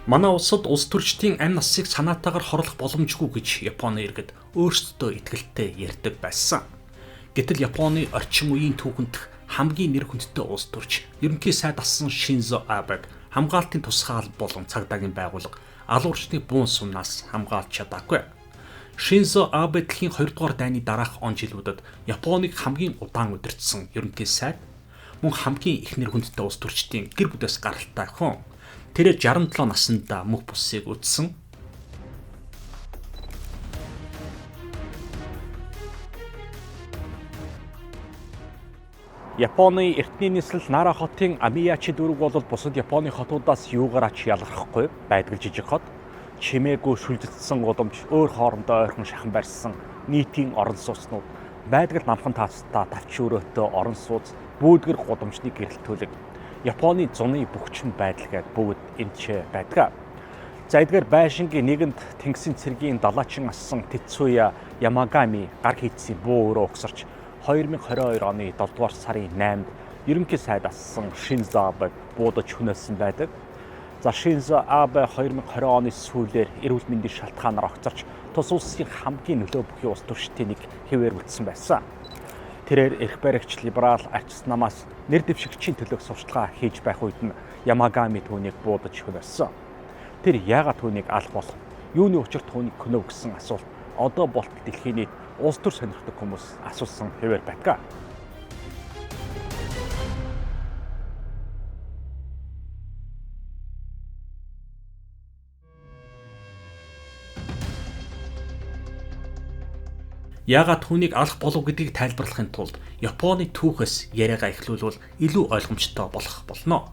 Манай улсад улс төрчдийн амь насыг санаатаагаар хорлох боломжгүй гэж Японы иргэд өөрсдөө итгэлтэй ярьдаг байсан. Гэтэл Японы орчин үеийн түүхэнд хамгийн нэр хүндтэй улс төрч ерөнхий сайд асан Шинзо Абег хамгаалтын тусгаал болон цагдаагийн байгууллага алуурчны буун сумнаас хамгаалж чадаагүй. Шинзо Абе дэлхийн 2 дугаар дайны дараах он жилүүдэд Японыг хамгийн удаан удирдсан ерөнхий сайд мөн хамгийн их нэр хүндтэй улс төрчдийн гэр бүлээс гаралтай хүн. Тэрээр 67 наснда мөх бүсийг үтсэн. Японы эртний нийслэл Нара хотын Амиячи дүүрэг бол бусад Японы хотуудаас юугаар ач ялгархгүй байдаг жижиг хот. Чимээгүй шүлжигдсэн гудамж, өөр хоорондоо ойрхон шахан барьсан нийтийн орон сууцнууд, байдаг намхан таацтай тавч өрөөтэй орон сууц, бүүдгэр гудамжны гэрэлтүүлэг. Японы зуны бөхчин байдал гээд бүгд эмчээ байдаг. За эдгээр байшингийн нэгэнд Тэнгисийн цэргийн далаачин асан Тецуя Ямагами гар хийцийн буу өрөө өгсөрч 2022 оны 7 дугаар сарын 8-нд ерөнхий сайд асан Шинзо Абе буудаж хүнээсэн байдаг. За Шинзо Абе 2020 оны сүүлээр эрүүл мэндийн шалтгаанаар огцорч тус улсын хамгийн нөлөө бүхий улс төрчдийн нэг хэвээр үлдсэн байсан. Тэрээр эрх баригч либерал арчс намаас нэр дэвшигчийн төлөөх сурталчилгаа хийж байх үед нь Ямагами түүнийг буудаж хөнөөсөн. Тэр яагаад түүнийг алах болох? Юуны учир түүнийг хөнөө гэсэн асуулт одоо болтол дэлхийн нийт улс төр сонирхдаг хүмүүс асуусан хэвээр байдаг. Яагаад түүнийг алах болов гэдгийг тайлбарлахын тулд Японы түүхээс яриагаа эхлүүлвэл илүү ойлгомжтой болох болно.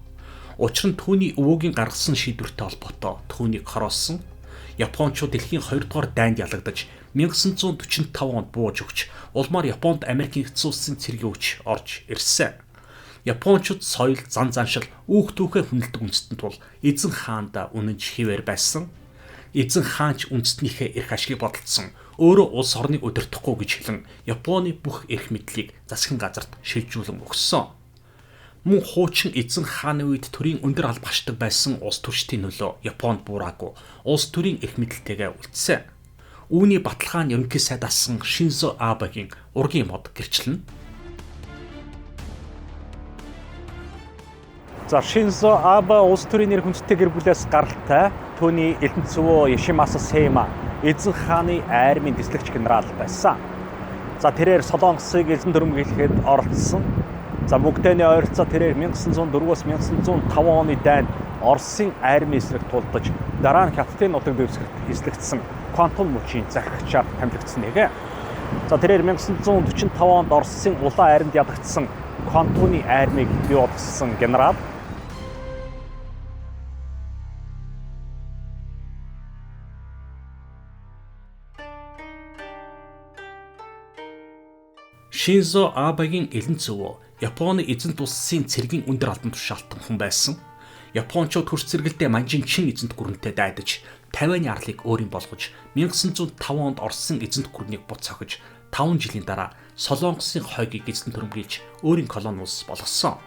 Учир нь түүний өвөөгийн гаргасан шийдвэртэй холбоотой түүнийг хороолсон. Япончууд дэлхийн 2 дугаар дайнд ялагдаж 1945 онд бууж өгч улмаар Японд Америкийн нэгдсэн улсын цэргийн хүч орж ирсэн. Япончууд соёл, зан заншил, үүх түүхээ хүндэлдэг үндэстэн тул эзэн хаанда үнэнч хിവэр байсан. Эзэн хаанч үндэстнийхээ эрх ашгийг бодолцсон. Өөрөө улс орныг удирдахгүй гэж хэлэн Японы бүх эрх мэдлийг засгийн газарт шилжүүлэн өгсөн. Мөн хуучин эзэн хааны үед төрийн өндөр албагчдаг байсан улс төрчдийн нөлөө Японд буураагүй улс төрийн эрх мэдэлтэйгээ үлдсэн. Үүний баталгаа нь ерөнхий сайд асан Шинзо Абегийн ургийн мод гэрчлэнэ. За Шинзо Абе улс төрийн нэр хүндтэй гэр бүлээс гаралтай. Түүний Эрдэнэцвөө Яшимаса Сейма эзэн хааны айрмын дэслэгч генерал байсан. За тэрээр Солонгосыг эзэн дүрмгийлэхэд оролцсон. За бүгдээний ойролцоо тэрээр 1904-өөс 1905 оны дайнд Оросын айрмын эсрэг тулдаж дараа нь Хятадын нутаг дэвсгэрт эслэгдсэн квантум мөчийн захирагчаар хамлагдсан нэгэ. За тэрээр 1945 онд Оросын улаан айранд ядагдсан квантумны айрмыг бий болгосон генерал. Шинзо Абегийн Эрдэнэцвөө Японы эзэнт улсын цэргийн өндөр албан тушаалтан хүн байсан. Япончууд хөрс цэргэлдээ манжин чин эзэнт гүрэнтэй дайдаж 50-ны арлыг өөрийн болгож 1905 онд Оросын эзэнт гүрнийг буц цохиж 5 жилийн дараа Солонгосын хойгийг эзэн төрөмгийлж өөрийн колони улс болгосон.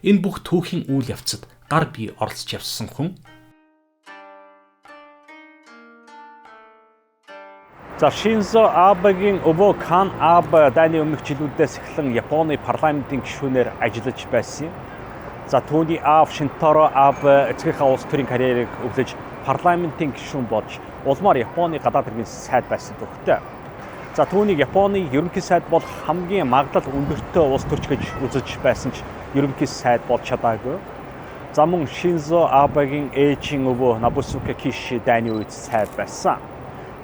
Энэ бүх түүхийн үйл явцад гар бие оролцож явсан хүн. За Шинзо Абегийн өвөө Кан Абе дайны өмнөх жилүүдээс эхлэн Японы парламентын гишүүнээр ажиллаж байсан юм. За түүний аав Шинтаро Абе эцгийнхээ улс төрийн карьерийг өглөж парламентын гишүүн болж улмаар Японы гадаад хэргийн сайд байсан түүхтэй. За түүнийг Японы ерөнхий сайд бол хамгийн магадлал өндөртэй улс төрч гэж үзэж байсан ч ерөнхий сайд болж чадаагүй. За мөн Шинзо Абегийн ээжийн өвөө Набусуке Киши дайны үед сайд байсан.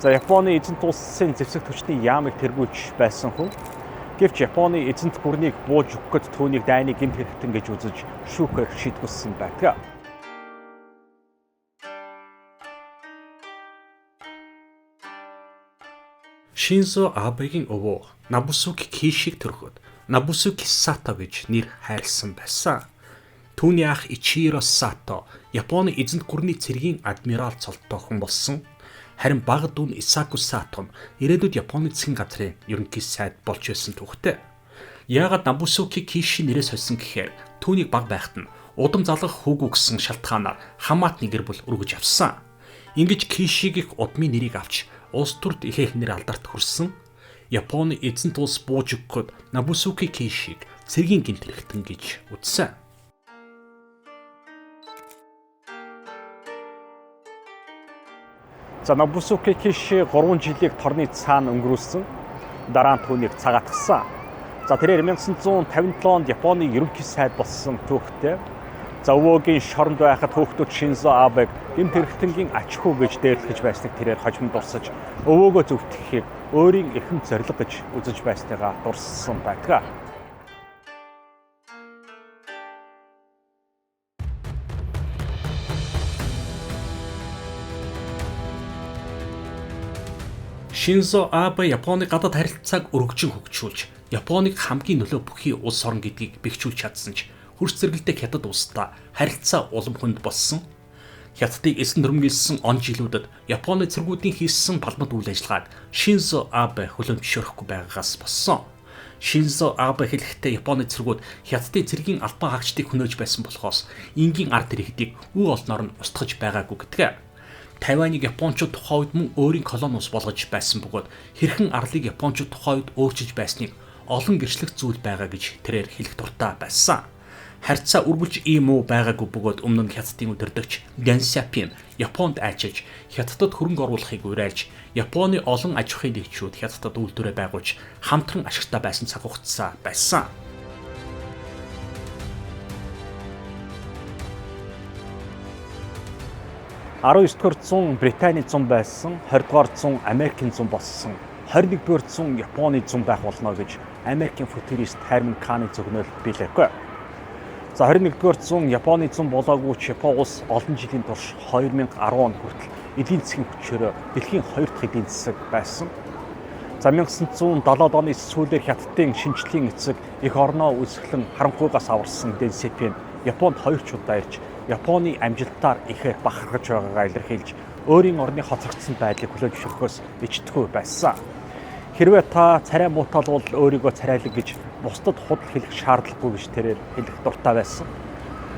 За Японы эзэнт улсын зэвсэг төчний яамыг тэргүүлж байсан хүн. Гэвч Японы эзэнт гүрнийг бууж өгөхөд түүнийг дайны гэмт хэрэгтэн гэж үзэж шүүхээр шийтгүүлсэн байдаг. Шинзо Абегийн өвөө Набусуке Кишиг төрөхөд Набусуке Сато гэж нэр хайрласан байсан. Түүний ах Ичиро Сато Японы эзэнт гүрний цэргийн адмирал цолтой хүн болсон. Харин бага дүүн Исаку Сато ирээдүйд Японы засгийн газрын ерөнхий сайд болж байсан түүхтэй. Яагаад Набусуке Киши нэрээс хойсон гэхээр түүнийг бага байхад нь удам залгах хүүгүү гэсэн шалтгаанаар Хамаатны гэр бүл өргөж авсан. Ингэж Кишиг их удмын нэрийг авч улс төрд ихээхнэр алдарт хүрсэн. Японы эзэнт улс бууж өгөхөд Нобусуки Кишиг цэргийн гэмт хэрэгтэн гэж үзсэн. За Нобусуки Киши 3 жилийг торны цаана өнгөрүүлсэн. Дараа нь түүнийг цагаатгсан. За тэрээр 1957 онд Японы ерөнхий сайд болсон түүхтэй. За өвөөгийн шоронд байхад хүүхдүүд Шинзо Абег гэмт хэрэгтэнгийн ач хүү гэж дээрлэж байсныг тэрээр хожимд дурсаж өвөөгөө зөвтгөхийг өөрийн эрхэм зориг гэж үзэж байсныгаа дурссан байдаг. Шинзо Абе Японы гадаад харилцааг өргөжин хөгжүүлж, Японыг хамгийн нөлөө бүхий улс орн гэдгийг бэхжүүлж чадсан ч хөрс зэрэгэлдээ Хятад улстай харилцаа улам хүнд болсон. Хятадыг эсэн дүрмгийлсэн он жилүүдэд Японы цэргүүдийн хийсэн балмад үйл ажиллагааг Шинзо Абе хүлэмжшөөрөхгүй байгаагаас болсон. Шинзо Абе хэлэхдээ Японы цэргүүд Хятадын цэргийн албан хаагчдыг хөнөөж байсан болохоос энгийн ард иргэдийг үе олноор нь устгаж байгаагүй гэдэг. Тайваныг Япончууд тухайн үед мөн өөрийн колони улс болгож байсан бөгөөд хэрхэн арлыг Япончууд тухайн үед өөрчилж байсныг олон гэрчлэх зүйл байгаа гэж тэрээр хэлэх дуртай байсан. Харьцаа үргэлж ийм үү байгаагүй бөгөөд өмнө нь Хятадын удирдагч Дэн Сяопин Японд айчилж Хятадд хөрөнгө оруулахыг уриалж Японы олон аж ахуйн нэгжүүд Хятадд үйлдвэрээ байгуулж хамтран ашигтай байсан цаг хугацаа байсан. (19-р зуун Британий зун байсан, 20-р зуун Америкийн зун болсон, 21-р зуун Японы зун байх болно гэж Америкийн футурист Хайрман Каны зөвнөл биелээгүй. За 21-р зуун Японы зун болоогүй ч Япон улс олон жилийн турш 2010 он хүртэл эдийн засгийн хүчээр дэлхийн 2 дахь эдийн засаг байсан. За 1970-ад оны сүүлээр Хятадын шинжлэлийн эцэг эх орноо үсгэлэн харанхуйгаас аварсан Дэн Сяопин Японд 2 удаа ирж Японы амжилтаар ихээр бахархаж байгаагаа илэрхийлж өөрийн орны хоцрогдсон байдлыг хүлээн зөвшөөрөхөөс ичдэггүй байсан. Хэрвээ та царай муутал бол өөрийгөө царайлаг гэж бусдад худал хэлэх шаардлагагүй гэж тэрээр хэлэх дуртай байсан.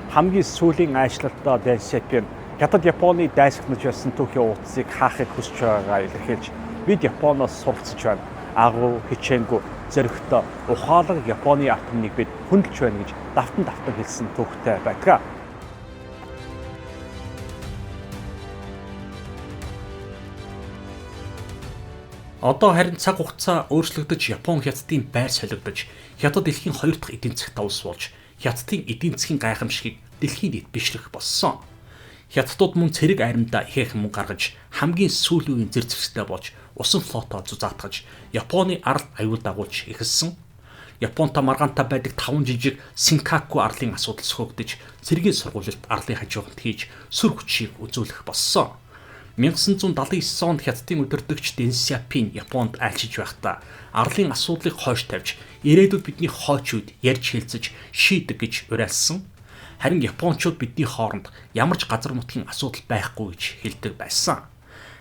Хамгийн сүүлийн айшлалтаа Дэн Сяопин Хятад Японы дайсагнаж байсан түүхийн уудсыг хаахыг хүсэж байгаагаа илэрхийлж бид Японоос суралцж байна. Агуу, хичээнгүй, зөрөгтэй, ухаалаг Японы атомныг бид хөндлөж байна гэж давтан хэлсэн түүхтэй байдаг. Одоо харин цаг хугацаа өөрчлөгдөж Япон Хятадын байр солигдож Хятад дэлхийн 2 дахь эдийн засгт улс болж Хятадын эдийн засгийн гайхамшигыг дэлхийн нийт бишрэх болсон. Хятадууд мөн цэрэг айрамдаа ихээхэн мөнгө гаргаж хамгийн сүүлийн үеийн зэрзэвстэй болж усан флотоо зузаатгаж Японы ард аюул дагуулж эхэлсэн. Японтой маргаантай байдаг 5 жижиг Синкаку арлын асуудал сөхөгдөж цэргийн сургуульд арлын хажууганд хийж сүр хүчийг үзүүлэх болсон. 1979 онд Хятадын удирдагч Дэн Сяопин Японд айлчилж байхдаа арлын асуудлыг хойш тавьж ирээдүйд бидний хойч үед ярьж хэлцэж шийдэг гэж уриалсан. Харин Япончууд бидний хооронд ямар ч газар нутгийн асуудал байхгүй гэж хэлдэг байсан.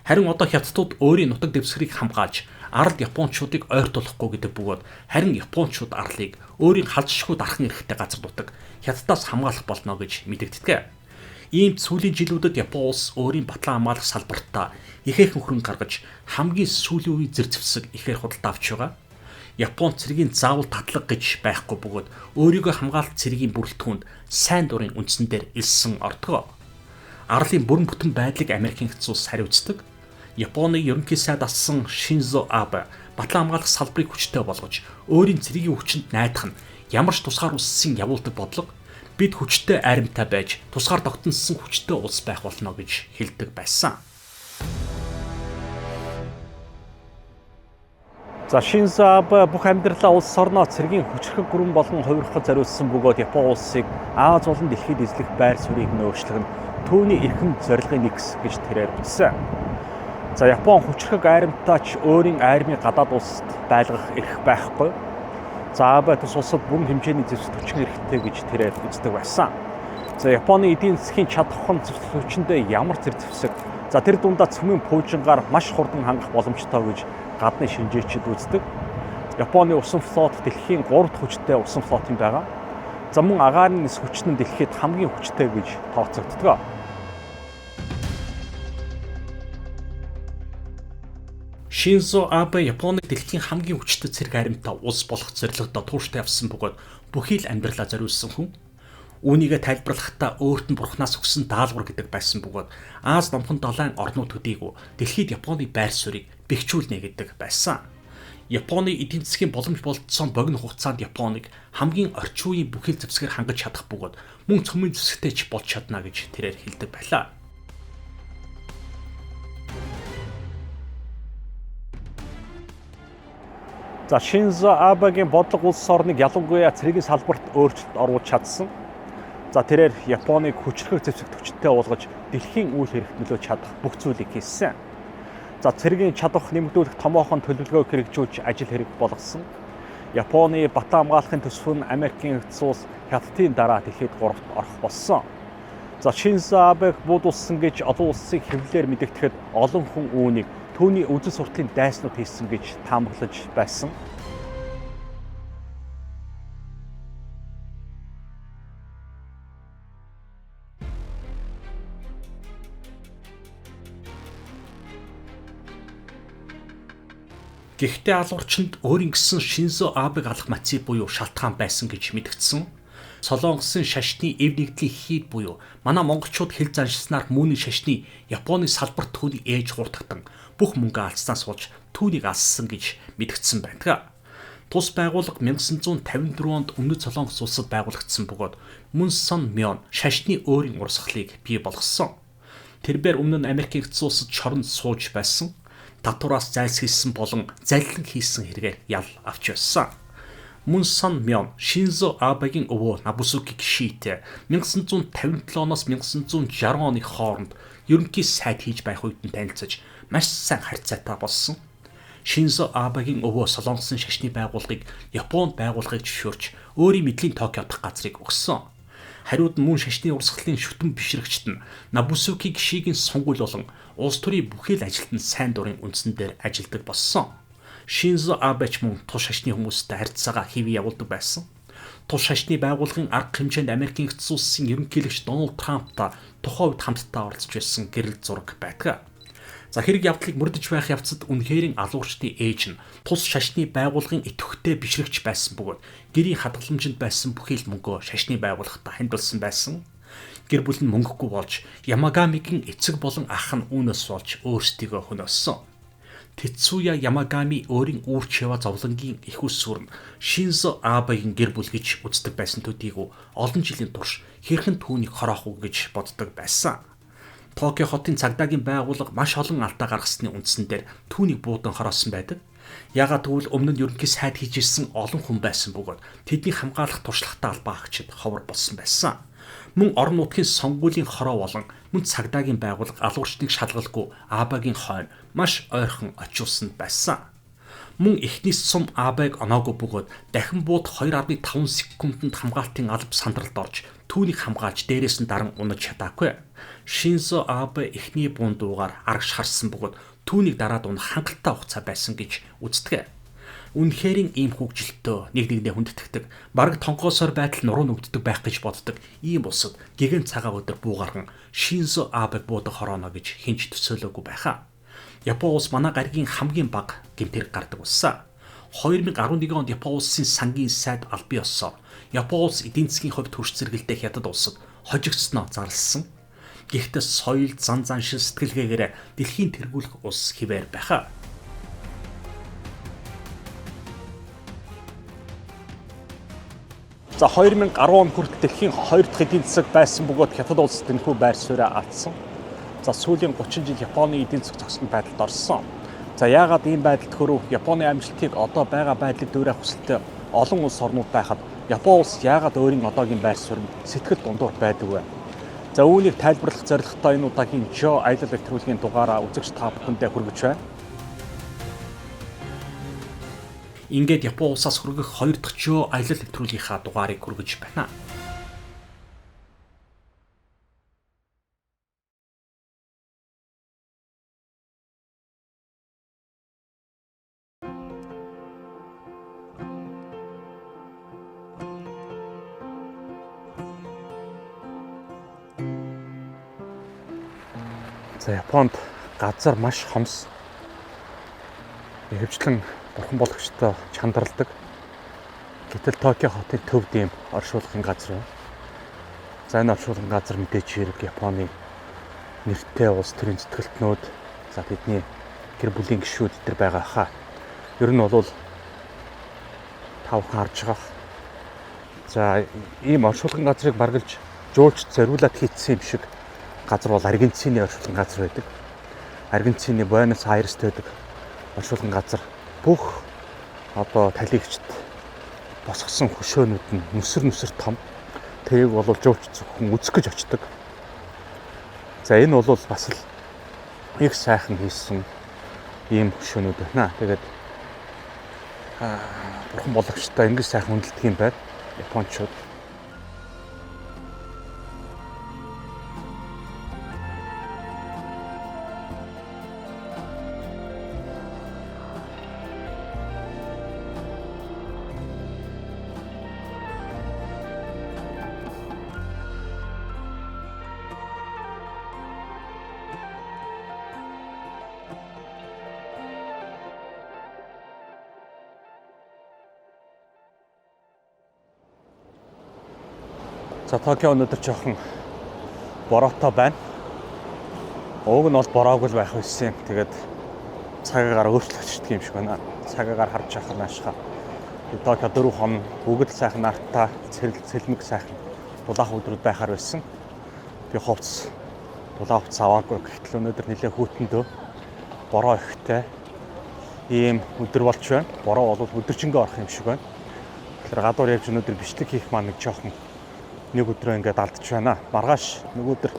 Харин одоо Хятадууд өөрийн нутаг дэвсгэрийг хамгаалж ард Япончуудыг ойртуулахгүй гэдэг бөгөөд харин Япончууд арлыг өөрийн халдшгүй дархан эрэхтэй газар нутаг Хятадаас хамгаалах болно гэж мэдэгддэг. Ийм сүүлийн жилүүдэд Япон улс өөрийн батлан хамгаалах салбартаа ихээхэн хөрөнгө гаргаж хамгийн сүүлийн үеийн зэрзэвсэг ихээр худалдаа авч байгаа. Япон цэргийн заавал татлага гэж байхгүй бөгөөд өөрийгөө хамгаалах цэргийн бүрэлдэхүүнд сайн дурын үндсэн дээр элсэн ордгоо. Арлын бүрэн бүтэн байдлыг Америкийн хэсэг улс хариуцдаг. Японы ерөнхий сайд асан Шинзо Абе батлан хамгаалах салбарыг хүчтэй болгож өөрийн цэргийн хүчинд найдах нь ямар ч тусгаар улсын явуулдаг бодлого бид хүчтэй айрамтай байж тусгаар тогтносон хүчтэй улс байх болно гэж хэлдэг байсан. За Шинзо Абе бүх амьдралаа улс орноо цэргийн хүчрхэг гүрэн болон хувирахад зориулсан бөгөөд Япон улсыг Аз болон дэлхийд эзлэх байр суурийг нөөцлөх нь түүний эрхэм зорилгын нэг хэсэг гэж тэрээр үзсэн. За Япон хүчрхэг айрамтайч өөрийн айрмыг гадаад улсад байлгах эрх байхгүй. За Абе тус улсад бүрэн хэмжээний зэвсэг хүчин хэрэгтэй гэж тэрээр үздэг байсан. За Японы эдийн засгийн чадахын зэвсэг хүчиндээ ямар зэрзэвсэг, за тэр дундаа цөмийн пуужингаар маш хурдан хангах боломжтой гэж гадны шинжээчид үздэг. Японы усан флот дэлхийн 3 дахь хүчтэй усан флот юм байгаа. За мөн агаарын нис хүч нь дэлхийд хамгийн хүчтэй гэж тооцогддог. Шинзо Абе Японыг дэлхийн хамгийн хүчтэй цэрэг харимтаа улс болох зорилгодоо тууштай явсан бөгөөд бүхий л амьдралаа зориулсан хүн. Үүнийгээ тайлбарлахдаа өөрт нь бурхнаас өгсөн даалгавар гэдэг байсан бөгөөд Аз номхон далайн орнууд төдийгүй дэлхийд Японы байр суурийг бэхжүүлнэ гэдэг байсан. Японы эдийн засгийн боломж болцсон богино хугацаанд Японыг хамгийн орчин үеийн бүхэл зэвсгээр хангаж чадах бөгөөд мөн цөмийн зэвсэгтэй ч болж чадна гэж тэрээр хэлдэг байлаа. За Шинзо Абегийн бодлого улс орныг ялангуяа цэргийн салбарт өөрчлөлт оруулж чадсан. За тэрээр Японыг хүчрхэг зэвсэгт хүчтэй болгож дэлхийн үйл хэрэгт нөлөөж чадах бүх зүйлийг хийсэн. За цэргийн чадвар нэмэгдүүлэх томоохон төлөвлөгөөг хэрэгжүүлж ажил хэрэг болгосон. Японы бата хамгаалахын төсвөр нь Америкийн нэгдсэн улс хятадын дараа дэлхийд 3-т орох болсон. За Шинзо Абег буудулсан гэж олон улсын хэвлэлээр мэдэгдэхэд олон хүн үүнийг түүний үзэл сурталын дайснууд хийсэн гэж таамаглаж байсан. Гэхдээ алуурчинд өөрийн гэсэн Шинзо Абег алах мотив буюу шалтгаан байсан гэж мэдгдсэн. Солонгосын шашны эв нэгдлийн хийд буюу манай монголчууд хэл заншилснаар Мөнийн шашны Японы салбарт түүний ээж хуурдагдан бүх мөнгө алдснаас болж түүнийг алссан гэж мэдгдсэн байдаг. Тус байгууллага 1954 онд Өмнөд Солонгос улсад байгуулагдсан бөгөөд Мөн Сон Мён шашны өөрийн урсгалыг бий болгосон. Тэрээр өмнө нь Америк нэгдсэн улсад шоронд сууж байсан. Татвараас зайлсхийсэн болон залилан хийсэн хэрэгээр ял авч байсан. Мөн Сон Мён Шинзо Абегийн өвөө Набусуки Кишитэй 1957-оос 1960 оны хооронд ерөнхий сайд хийж байх үед нь танилцаж маш сайн харьцаатай болсон. Шинзо Абегийн өвөө Солонгосын шашны байгууллагыг Японд байгуулахыг зөвшөөрч өөрийн мэдлийн Токио дахь газрыг өгсөн. Хариуд нь мөн шашны урсгалын шүтэн бишрэгчт нь Набусуки Кишигийн сунгуул болон улс төрийн бүхэл ажилтнанд сайн дурын үндсэн дээр ажилладаг болсон. Шинзо Абеч мөн тус шашны хүмүүстэй харьцаагаа хэвээ явуулдаг байсан. Тус шашны байгууллагын арга хэмжээнд Америкийн нэгдсэн улсын ерөнхийлөгч Дональд Трамптай тухайн үед хамтдаа оролцож байсан гэрэл зураг байдаг. За хэрэг явдлыг мөрдөж байх явцад үнэхэрийн алуурчдын ээж нь тус шашны байгууллагын идэвхтэй бишрэгч байсан бөгөөд гэрийн хадгаламжинд байсан бүхий л мөнгөө шашны байгууллагатай хандуулсан байсан. Гэр бүл нь мөнгөгүй болж Ямагамигийн эцэг болон ах нь үүнээс болж өөрсдийгөө хөнөөсөн. Тецуя Ямагами өөрийн Үүрчева зовлонгийн их усүр нь Шинзо Абегийн гэр бүл гэж үздэг байсан төдийгүй олон жилийн турш хэрхэн түүнийг хороох уу гэж боддог байсан. Токио хотын цагдаагийн байгууллага маш олон алдаа гаргасны үндсэн дээр түүнийг буудан хороосон байдаг. Яагаад гэвэл өмнө нь ерөнхий сайд хийж ирсэн олон хүн байсан бөгөөд тэднийг хамгаалах туршлагатай албан хаагчид ховор болсон байсан. Мөн орон нутгийн сонгуулийн хороо болон мөн цагдаагийн байгууллага алуурчдыг шалгалгүй Абегийн хойно маш ойрхон очиулсан байсан. Мөн эхнээс сум Абег оноогүй бөгөөд дахин бууд 2.5 секундэд хамгаалтын алба сандралд орж түүнийг хамгаалж дээрээс нь даран унаж чадаагүй. Шинзо Абе эхний буун дуугаар арагш харсан бөгөөд түүнийг дараад унах хангалттай хугацаа байсан гэж үздэг. Үнэхэрийн ийм хөгжилтөө нэг нэгнээ хүндэтгдэг, бараг тонгоосоор байтал нуруу нүгддэг байх гэж боддог ийм улсад гэгэн цагаан өдөр буугархан Шинзо Абег буудаг хорооно гэж хинч төсөөлөөгүй байхаа. Япон улс манай гаригийн хамгийн бага гэмтэрэг гардаг улсаа. 2011 онд Япон улсын сангийн сайд аль бие олсоор Япон улс эдийн засгийн хувьд төрш зэрэгэлдэх хятад улсад хожигдсноо зарласан. Гэхдээ соёл, зан заншил, сэтгэлгээгээр дэлхийн тэргүүлэх улс хിവэр байхаа. За 2010 он хүртэл дэлхийн 2 дахь эдийн засаг байсан бөгөөд хятад улс тэнхүү байр сууриа алдсан. За сүүлийн 30 жил Японы эдийн засаг зогссон байдалд орсон. За яагаад ийм байдалд хүрв? Японы амжилтыг одоо байгаа байдлыг дүүрэх хүсэлтэй олон улс орнууд байхад Япон улс яагаад өөрийн одоогийн байр суурьнд сэтгэл дундуур байдаг вэ? За үүнийг тайлбарлах зорилготой энэ удаагийн Жо аялал нэвтрүүлгийн дугаараа үзэгч та бүхэндээ хүргэж байна. Ингээд Япон улсаас хүргэх 2 дахь Жо аялал нэвтрүүлгийнхаа дугаарыг хүргэж байна. За Японд газар маш хомс. Ихэвчлэн бурхан болгочтой чандарладаг. Гэтэл Токио хотын төвд ийм оршуулгын газар байна. За энэ оршуулгын газар мэдээж хэрэг Японы нэртэй улс төрийн зүтгэлтнүүд, за тэдний гэр бүлийн гишүүд эдэр байгаа хаа. Ер нь бол тавхан харж байгаа. За ийм оршуулгын газрыг баргалж жуулч зориулаад хийцсэн юм шиг газар бол Аргентины оршуулгын газар байдаг. Аргентины Буэнос Айрест байдаг оршуулган газар бүх одоо талигчд босгосон хөшөөнүүд нь нүсэр том. Тэрийг бол жуулч зөвхөн үзэх гэж очдог. За энэ бол бас л их сайхан хийсэн ийм хөшөөнүүд байна. Тэгээд бурхан болгочтой ингэж сайхан хүндэлдэг юм байна Япончууд. За Токио өнөөдөр жоохон бороотой байна. Ууг нь бол бороогүй л байх байсан юм. Тэгээд цагаагаар өөрчлөгчдөг юм шиг байна. Цагаагаар харж явах нь ашиг. Токио 4 хон бүгд сайхан нартай, цэлмэг сайхан дулаах өдрүүд байхаар байсан. Би хувцас дулаах хувцас аваагүй. Гэтэл өнөөдөр нэлээд хүүтэндөө бороо ихтэй ийм өдөр болж байна. Бороо бол өдөржингөө орох юм шиг байна. Тэгэхээр гадуур явж өнөөдөр бичлэг хийх маань нэг жоохон нэг өдрөө ингээд алдчих байна. Маргааш нэг өдөр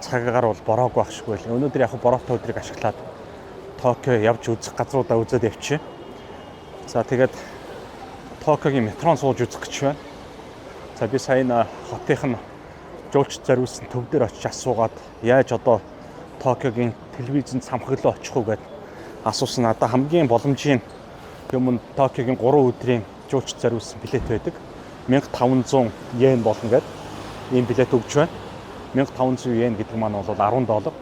цагаагаар бол бороогүй байх шиг байл. Өнөөдөр яг бороотой өдрийг ашиглаад Токио явж үзэх газруудаа үзээд явчих. За тэгээд Токиогийн метрон сууж үзэх гэж байна. За би сая хотынх нь жуулч зориулсан төв дээр очиж асуугаад яаж одоо Токиогийн телевизэнд самхаглаа очих уу гэд асуусан. Надаа хамгийн боломжийн юм нь Токиогийн 3 өдрийн жуулч зориулсан билет байдаг. 1500 йен болно гэд ийм билет өгч байна. 1500 йен гэдэг маань бол $10.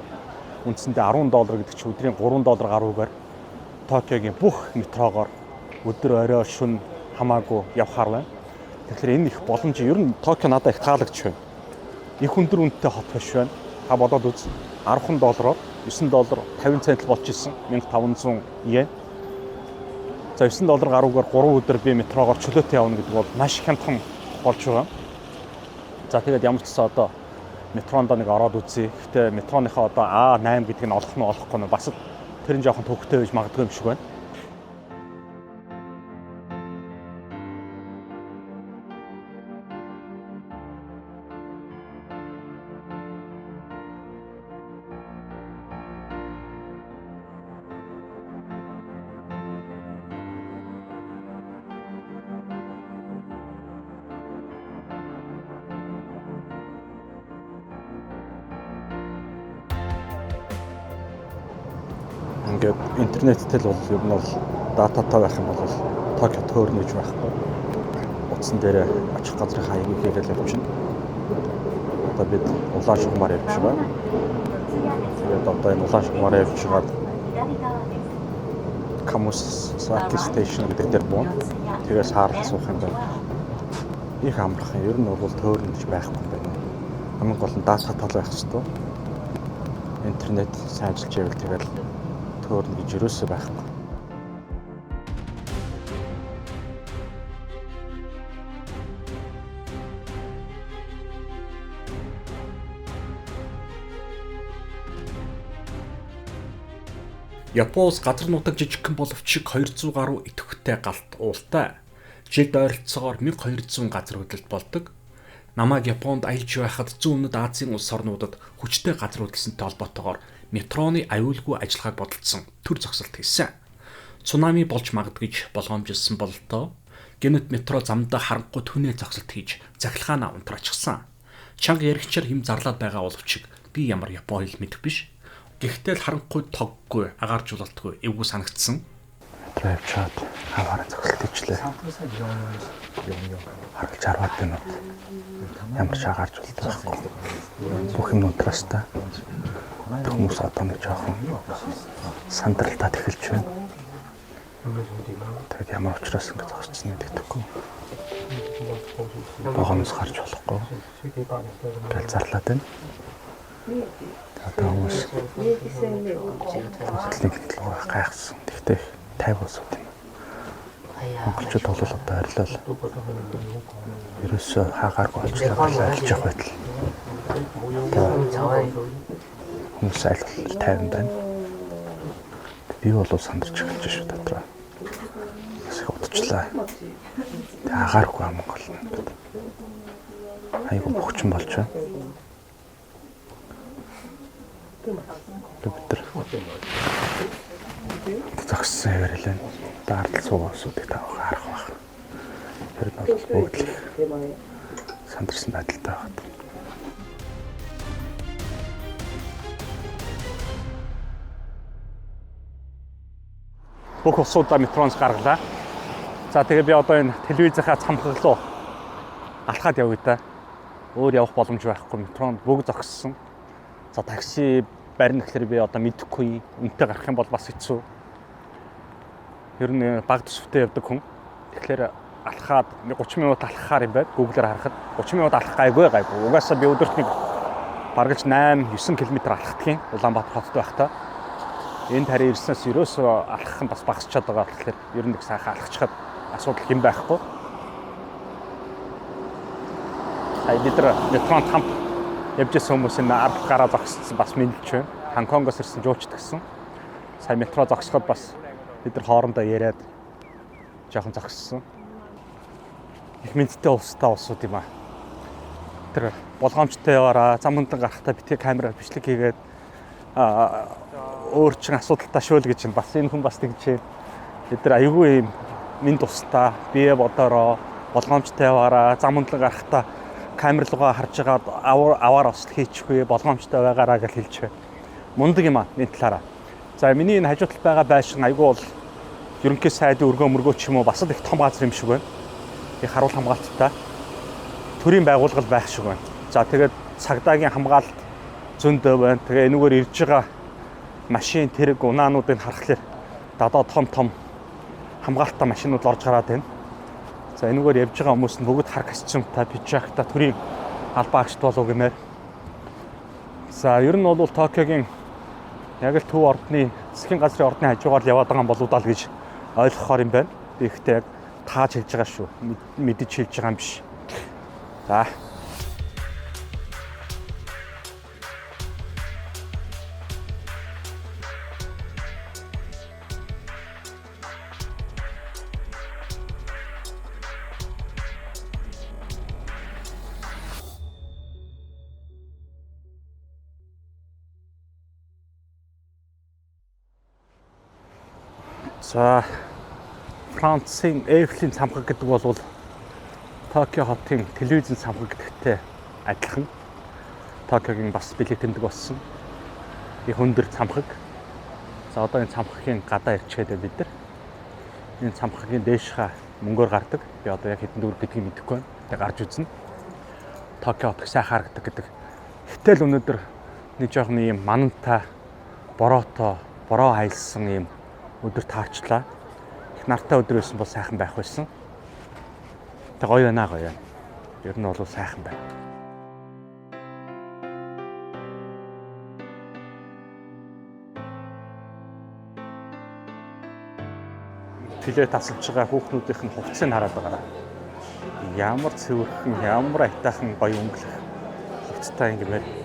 Үндсэндээ $10 гэдэг чинь өдрийн $3 гаруйгаар Токиогийн бүх метрогоор өдөр орой шөнө хамаагүй явхаар байна. Тэгэхээр энэ их боломж ер нь Токио надад их таалагдж байна. Их өндөр үнэтэй хот биш байна. Та бодоод үз. $10-оор $9 50 цент болж исэн. 1500 йен. За $9 гаруйгаар 3 өдөр би метрогоор чөлөөтэй явна гэдэг бол маш хямдхан болж байгаа. За тэгээд ямар ч гэсэн одоо метронд нэг ороод үзье. Гэхдээ метроныхаа одоо А8 гэдгийг нь олох нь олохгүй нь бас тэр нь жоохон төвхтэй байж магадгүй юм шиг байна. Ингээд интернеттэй л бол ер нь бол дататай байх юм бол Токио төөрнөж байхгүй. Утсан дээр очих газрын хаягийг хийгээл явчихна. Одоо бид улаан шугамаар явж байгаа. Тэгээд одоо энэ улаан шугамаар явж байгаад Камусаки стейшн гэдэг дээр буу. Тэгээс хаалт суух юм байна. Их амархан. Ер нь бол төөрнөж байхгүй юм байна. Хамгийн гол нь дататай байх хэрэгтэй. Интернет сайн ажиллаж байвал тэгэл төөрнө гэж юусоо байхгүй. Японоос газар нутаг жижигхэн боловч 200 гаруй идэвхтэй галт уултай. Жилд ойролцоогоор 1200 газар хөдлөлт болдог. Намайг Японд аялж байхад зүүн өмнөд Азийн улс орнуудад хүчтэй газар хөдлөлтөнтэй холбоотойгоор метроны аюулгүй ажиллагааг бодолцсон төр зогсолт хийсэн. Цунами болж магадгүй гэж болгоомжилсан бололтоо гэнэт метро замдаа харанхуй түнээ зогсолт хийж захилгаанаа унтраачихсан. Чанга яригчаар хэм зарлаад байгаа боловч би ямар Японы хэл мэдэх биш. Гэхдээ л харанхуй тоггүй, агааржуулалтгүй эвгүй санагдсан. Цогцлоо явж чад хаваараа цогцолт хийчлээ. Харгалж хараад байна уу? Ямар ч агарч болтой байхгүй. Бүх юм нутрастай. Хүмүүс одоо нэг жоохон сандралтад эхэлж байна. Тэгээд ямар учраас ингэ зогсчихсон гэдэггүй. Богоноос гарч болохгүй. Тэгэл зарлаад байна. Одоо хүмүүс цогцлын төлөв гайхсан. Тэгтээ тайв болсууд юм. Монголчууд бол одоо арилал. Ерөөсөө хаагааргүй олчлаа ажиллаж явах байтал. Хүмүүс аль болох тайван байна. Би бол сандарч эхэлж шүү дотроо. Бас их удчлаа. Тэг агааргүй Монгол. Айгу бохчин болж байна. Бид зогссон хэвээрээ даардал суугаасуудыг тавах харах байх. Тэр нь бол бүгд л сандарсан байдалтай байна. Бүх усуудаа метроноос гаргалаа. За тэгээ би одоо энэ телевизийнхаа цамхаг руу алхаад явъя да. Өөр явах боломж байхгүй. Метронд бүгд зогссон. За такси барина гэхээр би одоо мэдэхгүй. Үнтэй гарах юм бол бас хэцүү. Ер нь баг төсөвтэй явдаг хүн. Тэгэхээр алхаад 30 минут алхахаар юм байна. Google-аар харахад 30 минут алхах гайгүй. Угаасаа би өдөрт нэг бараг 8-9 км алхахдаг юм. Улаанбаатар хотод байхдаа. Энд харин ирснээс ерөөсөө алхах нь бас багасчаад байгаа тэгэхээр ер нь нэг сайхан алхачихад асуудал юм байхгүй. Бид нар метронд хамт явж исэн хүмүүс энэ ард гараа зогссон бас мэдлж байна. Хонконгоос ирсэн жуулчд гэсэн. Сая метро зогсоход бас бид нар хоорондоо яриад жоохон зогссон. Их мэдтэй улстай улсууд юм аа. Тэр болгоомжтой яваараа зам хөндлөн гарахтаа битгий камераар бичлэг хийгээд өөр чин асуудалтай шүүл гэж байна. Бас энэ хүн бас тэгж байна. Бид нар аюулгүй юм минь тустай бие бодороо болгоомжтой яваараа зам хөндлөн гарахтаа камер руугаа харж агаад аваар осол хийчихгүй болгоомжтой байгаараа гэж хэлж байна. Мундаг юм аа энэ талаараа. За миний энэ хажуу талд байгаа байшин аюул бол ерөнхий сайдын өргөө мөргөө ч юм уу бас л их том газар юм шиг байна. Их харуул хамгаалттай төрийн байгууллага байх шиг байна. За тэгээд цагдаагийн хамгаалалт зөндөө байна. Тэгээ энүүгээр ирж байгаа машин тэрэг унаануудыг харахаар дадаа том хамгаалалттай машинууд орж гараад байна. За энүүгээр явж байгаа хүмүүс нь бүгд хар костюмтай, пижактай төрийн албаа агшд болов гэмээр. За ер нь бол Токиогийн яг л төв ордны засгийн газрын ордны хажуугаар яваад байгаа юм болоо даа л гэж ойлгохоор юм байна. Би ихтэй яг тааж хэлж байгаа шүү. Мэдэж хэлж байгаа юм биш. За. За Францын Эйфелийн цамхаг гэдэг бол Токио хотын телевизэн цамхаг гэдэгтэй адилхан. Токиогийн бас бэлэг тэмдэг болсон. Их өндөр цамхаг. За одоо энэ цамхагийн гадаа ирчээд бид нар энэ цамхагийн дээшхаа мөнгөөр гардаг. Би одоо яг хэдэн төгрөг гэдгийг мэдэхгүй байна. Тэг гарч үзнэ. Токио хотыг сайхан харагдаг гэдэг. Гэтэл өнөөдөр нэг жоохон ийм манантай бороо хайлсан ийм өдөр таарчлаа. Их нартай өдөр байсан бол сайхан байх байсан. Тэг гоё байна. Ер нь бол сайхан байна. Филе тасалж байгаа хүүхнүүдийнх нь хувцсыг хараад байгаа. Ямар цэвэрхэн, ямар айтайхан гоё өнгөлөх хувцтай юм гэмээр.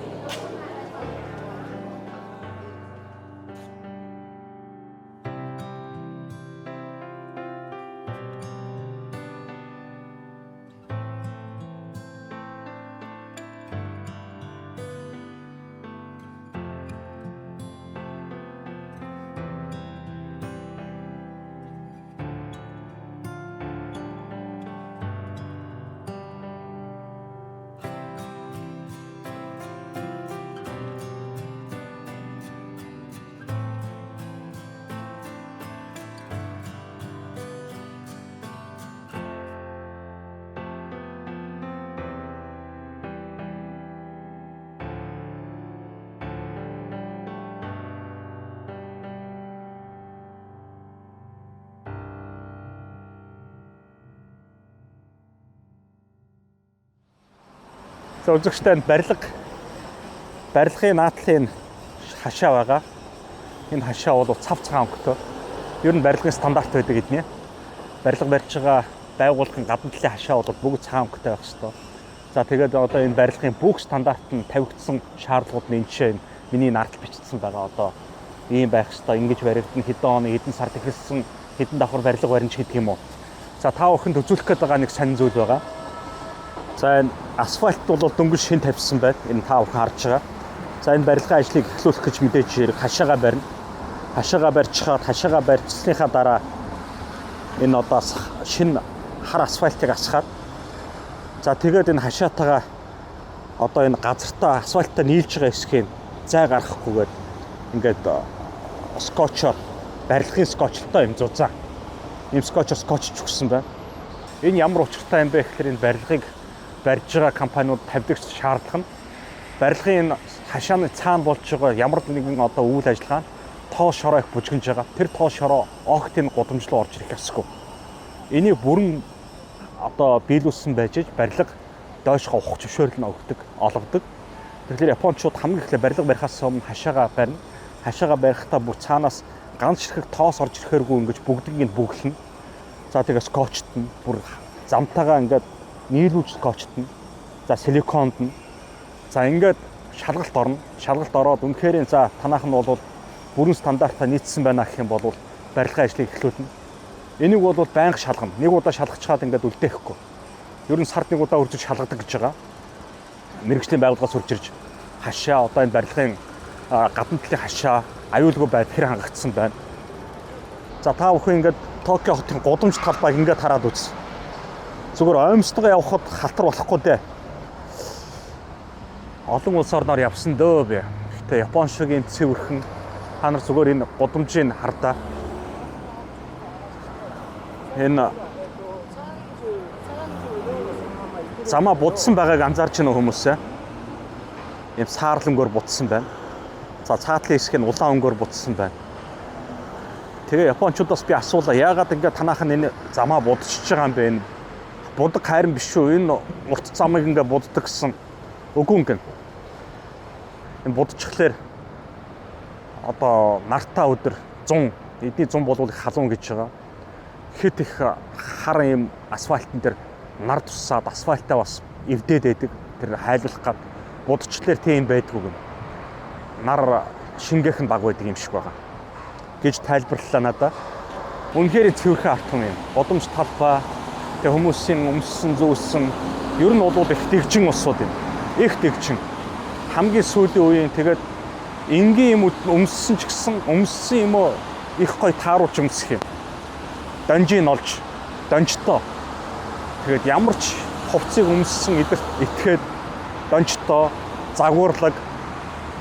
За үзэгчтэй барилгын наадлын хашаа байгаа. Энэ хашаа бол цав цагаан өнгөтэй. Ер нь барилгын стандарт байдаг гэдний. Барилга барьж байгаа байгууллагын гадна талын хашаа бол бүгд цагаан өнгөтэй байх ёстой. За тэгээд одоо энэ барилгын бүх стандарт нь тавигдсан шаардлагууд нь энэ жишээ миний наадл бичсэн байгаа. Одоо ийм байх ёстой, ингэж баригдана, хэдэн оны, хэдэн сард эхэлсэн, хэдэн давхар барилга барьж гэдэг юм уу. За та бүхэнд үзүүлэх гээд байгаа нэг сонин зүйл байгаа. За энэ асфальт бол дөнгөж шин тавьсан байна. Энэ та бүхэн харж байгаа. За энэ барилгын ажлыг эхлүүлэх гэж мэдээж хэрэг хашаагаа барина. Хашаагаа барьчихад хашаагаа барьцсныхаа дараа энэ одоо шинэ хар асфальтыг асгаад за тэгээд энэ хашаатайгаа одоо энэ газартаа асфальтаа нийлж байгаа хэсгийг зай гаргахгүйгээд ингээд скотчоор барилгын скотчлолтой юм зузаан. Ийм скотчоор скотчж өгсөн байна. Энэ ямар учиртай юм бэ гэхээр энэ барилгыг барьж байгаа компаниуд тавьдаг шаардлага нь барилгын хашааны цаана болж байгаа ямар нэгэн одоо үйл ажиллагаа тоо шороо их бужигнж байгаа. Тэр тоо шороо огтын гудамжлуу орж ирэх ёсгүй. Энийг бүрэн одоо биелүүлсэн байж барилга доошхоо ухах зөвшөөрөл өгдөг, олгодог. Тэгэхээр Япончууд хамгийн эхлээд барилга барихаас өмнө хашаагаа барина. Хашаагаа барихтаа бүр цаанаас ганц ширхэг тоос орж ирэхээргүй ингэж бүгдийг нь бүглэнэ. За тэгээ скотчтно бүр замтайгаа ингээд нийлүүлж скотчтно. За силиконд нь. За ингээд шалгалт орно. Шалгалт ороод үнэхээр за танах нь бол бүрэн стандартаа нийцсэн байна гэх юм бол барилгын ажлыг эхлүүлнэ. Энийг бол байнга шалгана. Нэг удаа шалгачаад ингээд үлдээхгүй. Ер нь сард нэг удаа үржиж шалгадаг гэж байгаа. Мэргэжлийн байгууллагаас үрж ирж хашаа одоо энэ барилгын гадна талын хашаа аюулгүй байд хэр хангагдсан байна. За та бүхэн ингээд Токио хотын гудамж талбайг ингээд хараад үз. Зүгээр оймстойгоо явхад халтар болохгүй дээ. Олон улс орноор явсан дөө би. Гэтэ Япон шиг юм цэвэрхэн та нар зүгээр энэ гудамжийг хардаа. Энэ замаа будсан байгааг анзаарч байна хүмүүсээ. Ийм саарлангөр будсан байна. За цаатлын хэсэг нь улаан өнгөөр будсан байна. Тэгээ Япончуудаас би асуулаа яагаад ингээд танах нь энэ замаа будчихж байгаа юм бэ? Энэ будаг хайран биш үү? Энэ урт замыг ингээд буддаг гэсэн үгүй юм. Энэ будчихлаар одоо нартаа өдөр 100 эдний 100 болвол их халуун гэж байгаа. Хэд их хар юм асфальтн дээр нар туссаад асфальтаа бас эвдээд байдаг. Тэр хайлуулах гад будчихлаар тийм байдгүй юм. Нар шингээх нь баг байдаг юм шиг байгаа гэж тайлбарлалаа надад. Үнэхээр цэвэрхэн арт хүн юм. Годомж талбай, тэг хүмүүсийн өмссөн зүүссэн ер нь бол их дэгжин усууд юм. Их дэгжин. Хамгийн сүүлийн үеийн тэгээд энгийн юм өмссөн ч гэсэн өмссөн юм уу их гоё тааруулж өмсөх юм. Донжийг олж, донжтой. Тэгээд ямар ч хувцсыг өмссөн эдэрт итгээд донжтой, загварлаг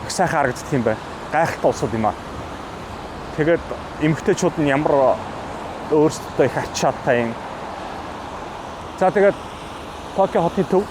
их сайхан харагддаг юм байна. Гайхалтай улсууд юм аа. Тэгээд эмэгтэйчүүд нь ямар өөрсдөө их ач шаардтай юм. За тэгээд Токио хотын төв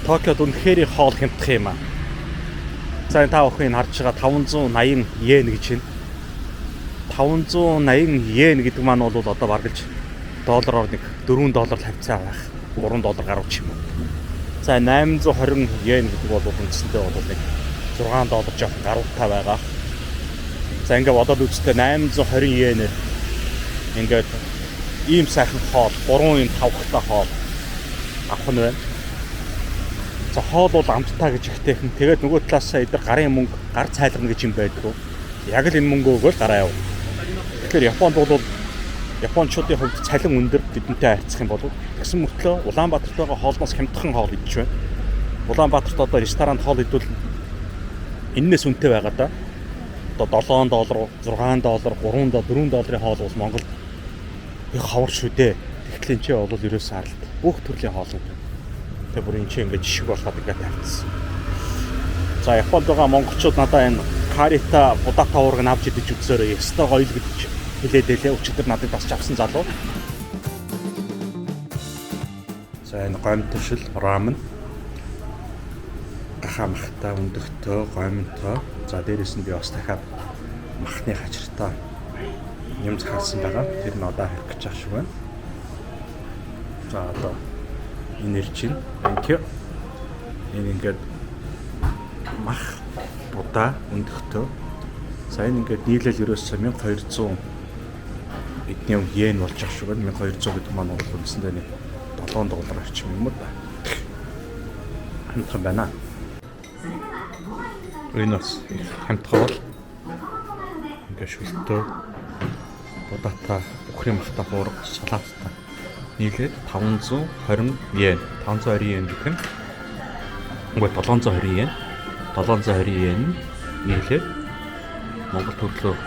Токиод үнэхээр хоол хямдах юм аа. За энэ та бүхэн харж байгаа 580 йен гэж байна. 580 йен гэдэг маань бол одоо бараг л доллараар нэг $4 тавьцаа байх. $3 гаруй ч юм уу. За 820 йен гэдэг бол үндсэндээ бол нэг $6 жоох гаруйтай байгаа. За ингээд бодоод үзтээ 820 йенээр ингээд ийм сайхан хоол, 3 юм тавхтай хоол авах нь байна. За хоол бол амттай гэж ихтэйхэн. Тэгээд нөгөө талаасаа эдгээр гарын мөнгө, гар цайлгана гэж юм байдгүй. Яг л энэ мөнгөө өгөөл гараа яв. Тэгэхээр Японд бол Япончуудын хувьд цалин өндөр бидэнтэй харьцах юм бол тэгсэн мөртлөө Улаанбаатарт байгаа хоолноос хямдхан хоол идэж байна. Улаанбаатарт одоо ресторанд хоол идвэл эннээс үнэтэй байгаа да. Одоо $7, $6, $3, $4 хоол бол Монголд их ховор шүү дээ. тэгэхээр энэ бол ерөөсөө харалт бүх төрлийн хоолой байна. Тэгээ бүр энэ чинь ингээд жишг болгоод ингээд тавьчихсан. За Японд байгаа монголчууд надаа энэ карита будата уургыг авч идэж үзээрэй. Ястай гоё л гэж хэлээд байлээ. Өчигдөр надад бас авсан залуу. За энэ гомдтошил рамен. Гахаа махтай өндөгтөө гомонтой. За дээрэс нь би бас дахиад махны хачиртай юм захиалсан байгаа. Тэр нь одоо хэрэг гэж ах шиг байна. За одоо энэ чинь thank you. Энэ ингээд мах будаа өндөгтөө. За энэ ингээд нийлэл ерөөсөө 1200 эдний йен болж ах шиг байна. 1200 гэдэг маань бол үндсэндээ нэг $7 орчим юм уу да. Хамтхан байна. Энэ бас хамтхан бол ингээд шүлтөө будата бүхрийн махтай хуурга салааттай нийлээд 520 йен. 520 йен гэх нь үгүй 720 йен. 720 йен нийлээд Монгол төгрөгөөр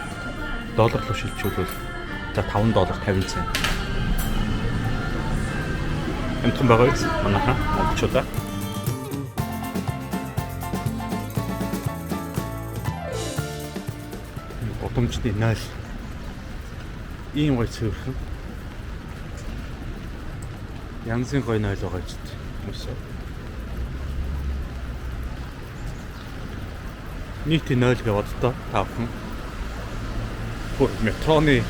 доллар руу шилжүүлвэл за $5.50. Хамтхан байгаа биз? Манайхан монголчуудаа. Удамжны 0 ийм гоё цэвэрхэн янзын гоё 0 байгаа ч юмсаа нийт 0 гэж боддоо таавхан бүр метроны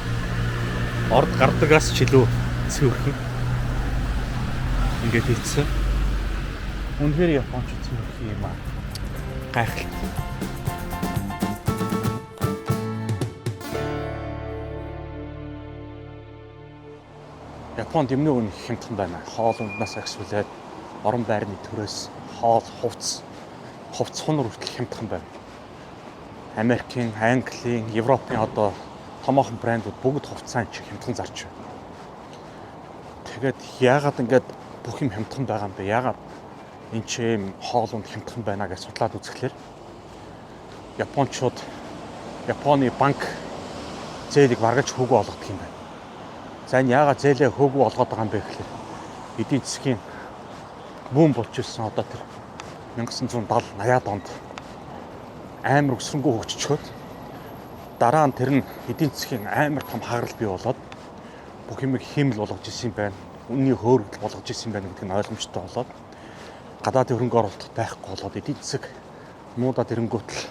орд гардагаас ч илүү цэвэрхэн ингээд хийцэн. Үнэхээр японч цэвэрхэн юм аа. Гайхалтай. Японд юмны үн хямдхан байна. Хоол унднаас ахсуулаад орон байрны төрөөс хоол, хувцс хун хүртэл хямдхан байна. Америкийн, Английн, Европын одоо томоохон брэндүүд бүгд хувцаан чи хямдхан зарч байна. Тэгээд яагаад ингээд бүх юм хямдхан байгаа юм бэ? Яагаад энэ чинь хоол унд хямдхан байна гэж судлаад үзэхлээр Япончууд Японы банк зээлийг баргаж хөөг болгодог юм байна. За энэ яагаад зээлээ хөөгөө олгоод байгаа юм бэ гэхээр эдийн засгийн бүүн болж ирсэн одоо тэр 1970-80-аад онд амар өсрөнгөө хөгжчихөөд дараа нь тэр нь эдийн засгийн амар том хагарал бий болоод бүх юмыг хиймэл болгож ирсэн юм байна. Үнний хөөргөл болгож ирсэн юм байна гэдэг нь ойлгомжтой болоод гадаадын хөрөнгө оруулалт байхгүй болоод эдийн засаг муудаад ирэнгүүтэл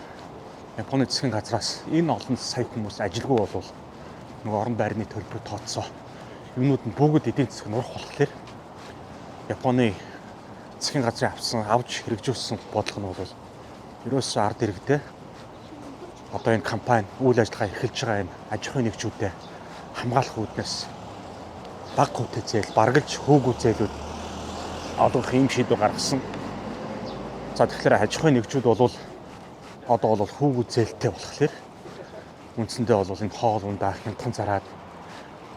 Японы засгийн газраас энэ олон сая хүмүүс ажилгүй болвол нөгөө орон байрны төлбөрөөр тооцоо юмнууд нь бүгд эдийн засаг нурах болохоор Японы засгийн газрын авч хэрэгжүүлсэн бодлого нь бол ерөөсөө ард иргэдээ одоо энэ компани үйл ажиллагаа эрхэлж байгаа энэ аж ахуйн нэгжүүдэд хамгаалах үүднээс баг хүүтэй зээл баргалж хөөгүү зээлүүд олгох юм шийдвэр гаргасан. За тэгэхээр аж ахуйн нэгжүүд бол одоо бол хөөгүү зээлтэй болохоор үндсэндээ бол энэ хоол ундаа хямдхан зараад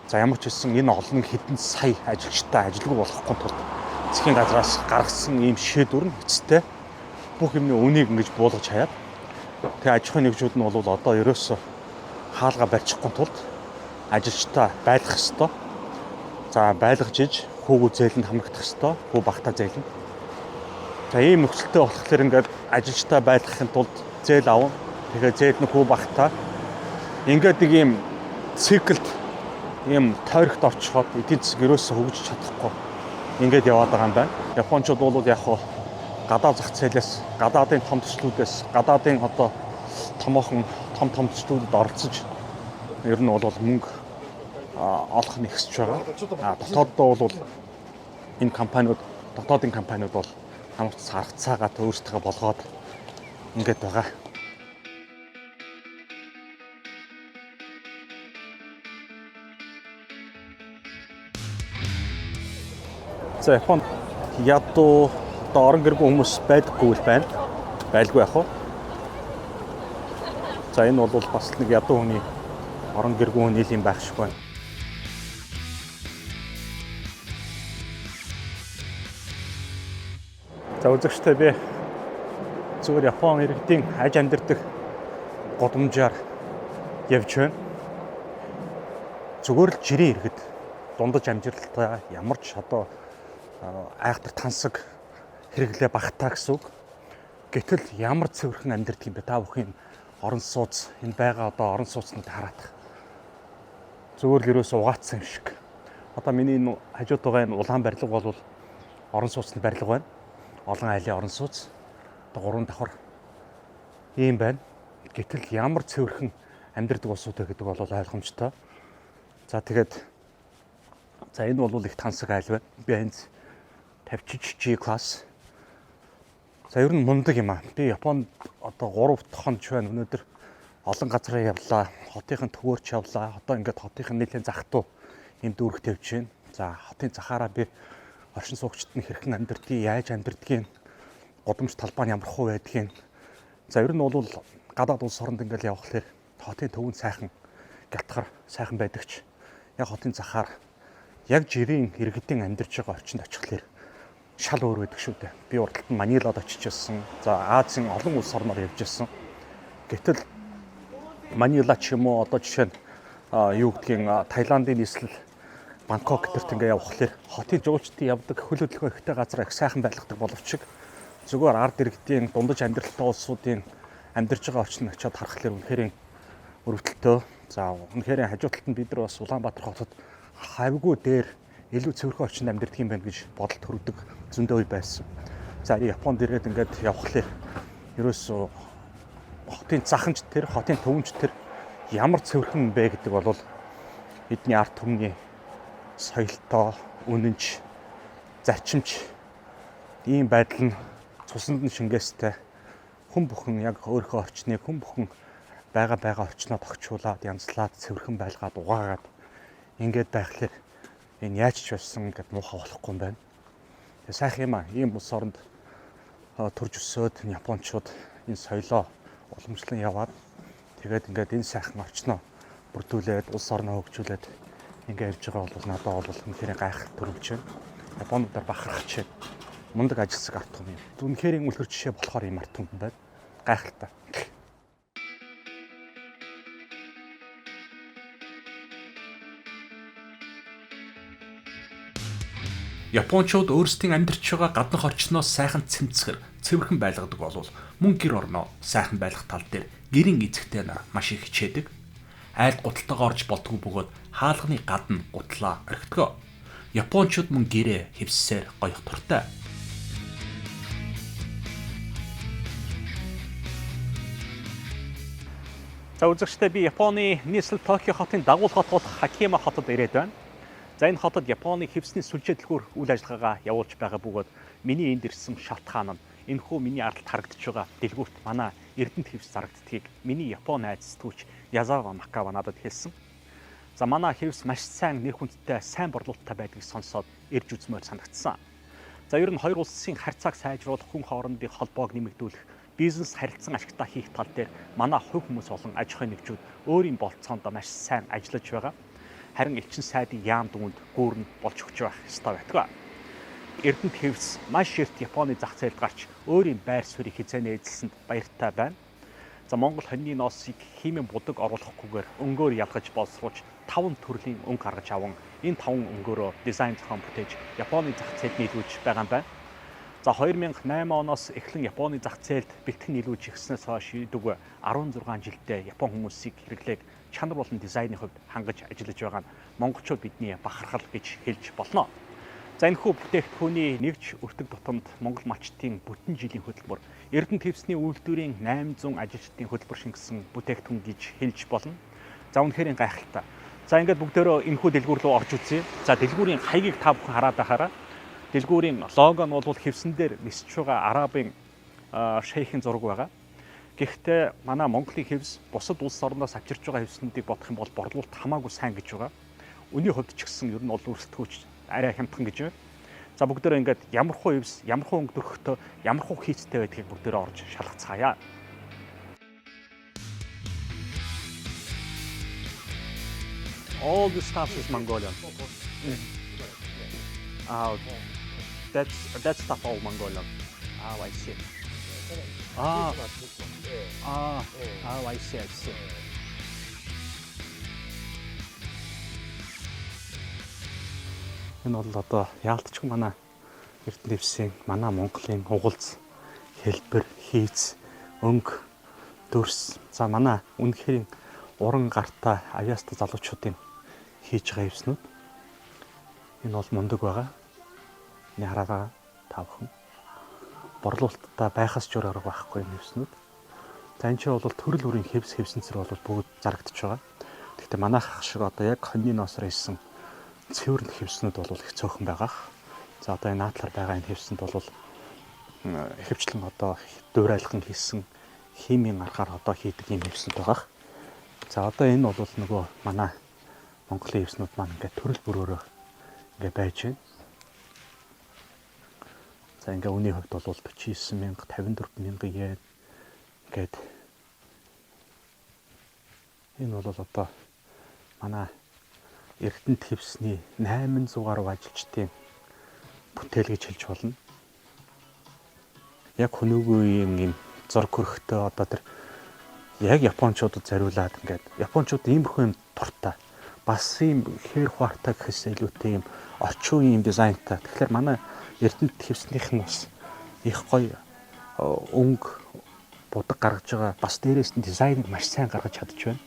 за ямар ч хэлсэн энэ олон хэдэн сая ажилчтай ажилгүй болохгүй тулд засгийн газраас гаргасан ийм шийдвэр нь эцэстээ бүх юмны үнийг ингэж буулгаж хаяад тэгээ аж ахуйн нэгжүүд нь бол одоо ерөөсөө хаалга барьчихгүй тулд ажилчтай байлгах ёстой. За байлгаж иж хөөгөө зээлэнд хамрагдах ёстой. Хөө багтаа зээлэнд. За ийм нөхцөлтэй болохоор ингээд ажилчтай байлгахын тулд зээл авна. Тэгээ зээл нь хөө багтаа ингээд нэг ийм циклд ийм тойрогт орчиход эдийн засаг ерөөсөө хөгжиж чадахгүй ингээд яваад байгаа юм байна. Япончууд бол яг хоо гадаад зах зээлээс, гадаадын том төслүүдээс, гадаадын одоо томоохон том төслүүдэд оролцож ер нь бол мөнгө олох нь ихсэж байгаа. Дотооддоо бол энэ компаниуд, дотоодын компаниуд бол хамт арга цагаат өөрсдөө болгоод ингээд байгаа. За Японд ядуу одоо орон гэргүй хүмүүс байдаггүй л байна. Байлгүй яах вэ? За энэ бол бас нэг ядуу хүний орон гэргүй нийл юм байх шиг байна. За үзэгчтэй би зүгээр Япон иргэдийн аж амьдардаг гудамжаар явж байна. Зүгээр л жирийн иргэд дундаж амжилттай ямар ч одоо айхтар тансаг хэрэглээ багтаа гэсэн үг. Гэтэл ямар цэвэрхэн амьдардаг юм бэ? Та бүхэн орон сууц энэ байгаа одоо орон сууцнууд хараад зүгээр л ерөөсөө угаацсан юм шиг. Одоо миний энэ хажууд байгаа энэ улаан барилга бол орон сууцны барилга байна. Олон айлын орон сууц. Одоо 3 давхар ийм байна. Гэтэл ямар цэвэрхэн амьдардаг улсууд вэ гэдэг бол ойлгомжтой. За тэгээд энэ бол их тансаг айл байна. Benz 50 G class. За ер нь мундаг юм аа. Би Японд одоо 3 дахь онд байна. Өнөөдөр олон газраа явлаа. Хотынхын төвөөрч явлаа. Одоо ингээд хотынхын нэлээд захтуу юм дүүрэг тавьж байна. За хотын захаараа би оршин суугчид нь хэрхэн амьдардгийг, яаж амьдардгийг, годомж талбай нь ямар хөө байдгийг. За ер нь бол гадаад улс оронд ингээд явхлаар хотын төвөнд сайхан гялтгар сайхан байдагч. Яг хотын захаар яг жирийн иргэдийн амьдарч байгаа орчинд очихлаар шал өөр байдаг шүү дээ. Би уралд нь Манилад очиж ирсэн. За Азийн олон улс орноор явж ирсэн. Гэтэл Манила ч юм уу одоо жишээ нь юу гэдгийг Таиландын нийслэл Бангкок гэрт ингээ явхлаар хотын жуулчдын явдаг хөл хөдөлгөөн ихтэй газар их сайхан байлгадаг боловч зүгээр ард иргэдийн дундаж амьдралтай улсуудын амьдарч байгаа орчинд очиод харахлаар үнэхээр өрөвдөлтөө. За үнэхээр хажуу талд нь бид нар бас Улаанбаатар хотод хавьгүй дээр илүү цэвэрхэн орчинд амьдардаг юм байна гэж бодол төрөдөг зөндөө үе байсан. За Японд ирээд ингээд явхлаар ерөөсөө хотын заханч тэр, хотын төвөнч тэр ямар цэвэрхэн бэ гэдэг бол бидний ард түмний соёлтой, үнэнч, зарчимч ийм байдал нь цуснд нь шингээстэй хүн бүхэн яг өөрийнхөө орчныг хүн бүхэн байгаа орчноо тогтчуулаад янзлаад цэвэрхэн байлгаад угаагаад ингээд байхлаар энэ яаж ч байсан ингээд муухай болохгүй юм байна. Тэгээ сайхан юм аа. Ийм улс оронд төрж өсөөд Япончууд энэ соёлоо уламжлан яваад тэгээд ингээд энэ сайхан орчноо бүрдүүлээд улс орноо хөгжүүлээд ингээд явж байгаа бол надад бол үнэхээр гайхах төрөвч байна. Японуудаар бахархаж байна. Мундаг ажилсаг ард түмэн юм. Үнэхээр үлгэр жишээ болохоор юм ард түмэн байна. Гайхалтай. Япончууд өөрсдийн амьдарч байгаа гаднах орчноос сайхан цэмцгэр цэвэрхэн байлгадаг болвол мөн гэр орноо сайхан байлгах тал дээр гэрийн эзэгтэй нь маш их хичээдэг. Айлд гуталтайгаа орж болтгүй бөгөөд хаалганы гадна гутлаа орхитгоо. Япончууд мөн гэрээ хевсээр гоёх туртай. За үзэгчдээ би Японы нийслэл Токио хотын дагуул хот болох Хакима хотод ирээд байна. За энэ хотод Японы хевсний сүлжээ дэлгүүр үйл ажиллагаагаа явуулж байгаа бөгөөд миний энд ирсэн шалтгаан нь энэхүү миний ардд харагдаж байгаа дэлгүүрт манай Эрдэнэт хевс зарагддгийг миний Японы айц сэтгүүлч Язава Макава надад хэлсэн. За манай хевс маш сайн нэр хүндтэй сайн борлуулалттай байдгийг сонсоод ирж үзмээр санагдсан. За ер нь хоёр улсын харьцааг сайжруулах, хүн хоорондын холбоог нэмэгдүүлэх, бизнес харилцан ашигтай хийх тал дээр манай хувь хүмүүс болон аж ахуйн нэгжүүд өөрийн болцоонд маш сайн ажиллаж байгаа. Харин элчин сайдын яам дүнд гүүрэн болж өгч байх ёстой байдаг. Эрдэнэт хевс маш эрт Японы зах зээлд гарч өөрийн байр суурийг хязгааны эзэлсэнд баяртай байна. За Монгол хоньны ноосыг химийн будаг оруулахгүйгээр өнгөөр ялгаж боловсруулж 5 төрлийн өнгө гаргаж аван энэ 5 өнгөөрөө дизайн зохион бүтээж Японы зах зээлд нийлүүлж байгаа юм байна. За 2008 оноос эхлэн Японы зах зээлд бэлтгэн нийлүүлж ирснээс хойш дүүг 16 жилдээ Япон хүмүүсийг хэрэглээг чанар болон дизайны хувьд хангаж ажиллаж байгаа нь монголчууд бидний бахархал гэж хэлж болно. За энэхүү бүтээгдэхүүний нэгж өртөг тутамд Монгол малчтын бүтэн жилийн хөтөлбөр Эрдэнэт хевсний үйлдвэрийн 800 ажилчдын хөтөлбөр шингэсэн бүтээгдэхүүн гэж хэлж болно. За үнэхээр гайхалтай. За ингээд бүгдөө энэхүү дэлгүүр рүү орж үзье. За дэлгүүрийн хаягийг та бүхэн хараад байхаараа дэлгүүрийн лого нь бол хевсэн дээр нисэж байгаа арабын шейхийн зураг байгаа. Гэхдээ манай Монголын хевс бусад улс орноос авчирч байгаа хевснүүдийг бодох юм бол борлуулалт хамаагүй сайн гэж байгаа. Үний хувьд ч гэсэн ер нь олон өрсөлдөгч арай хямдхан гэж байна. За бүгдөө ингээд ямархуу хевс, ямархуу өнгө төрхтөө, ямархуу хийцтэй байдгийг бүгдөө орж шалгацгаая. All the stuff is Mongolian. That's stuff all Mongolian. Oh, I see. Oh, I see. Энэ бол одоо яалтчгүй манай Эрдэнэ твсийн манай Монголын угалз, хэлбэр, хийц, өнгө, дүрс. За манай үнэхээр уран гартаа авьяастай залуучуудын хийж байгаа хивснүүд. Энэ бол мундаг байгаа. Энэ хараа та бүхэн. Борлуулалттай байхаас ч өөр арга байхгүй энэ хивснүүд. За энэ чинь бол төрөл бүрийн хивсэнцэр бол бүгд зарагдаж байгаа. Гэхдээ манайх шиг одоо яг хоньны ноосоор хийсэн цэвэр хивснүүд бол их цөөхөн байгаа. За одоо энэ наадлаар байгаа энэ хивсэнд бол ихэвчлэн одоо дуурайлхан хийсэн химийн аргаар одоо хийдэг юм хивснүүд байгаа. За одоо энэ бол нөгөө манай Монголын хивснүүд маань ингээд төрөл бүрөөрөө ингээд байж байна. За ингээ үний хувьд бол 49,000, 54,000 yen ингээд энэ бол одоо манай Эрдэнэ твсний 800 гаруй ажилчдын бүтээл гэж хэлж болно. Яг хөнөөгүйн юм зург хөрхтөө одоо тэр яг японочдод зориулаад ингээд японочдод иймэрхүү юм дуртай. Бас ийм хээр хуартай гэхээс илүүтэй юм орчин үеийн дизайнтай. Тэгэхээр манай Эрдэнэ твснийх нь бас их гоё өнгө будаг гаргаж байгаа. Бас дээрээс нь дизайныг маш сайн гаргаж чадж байна.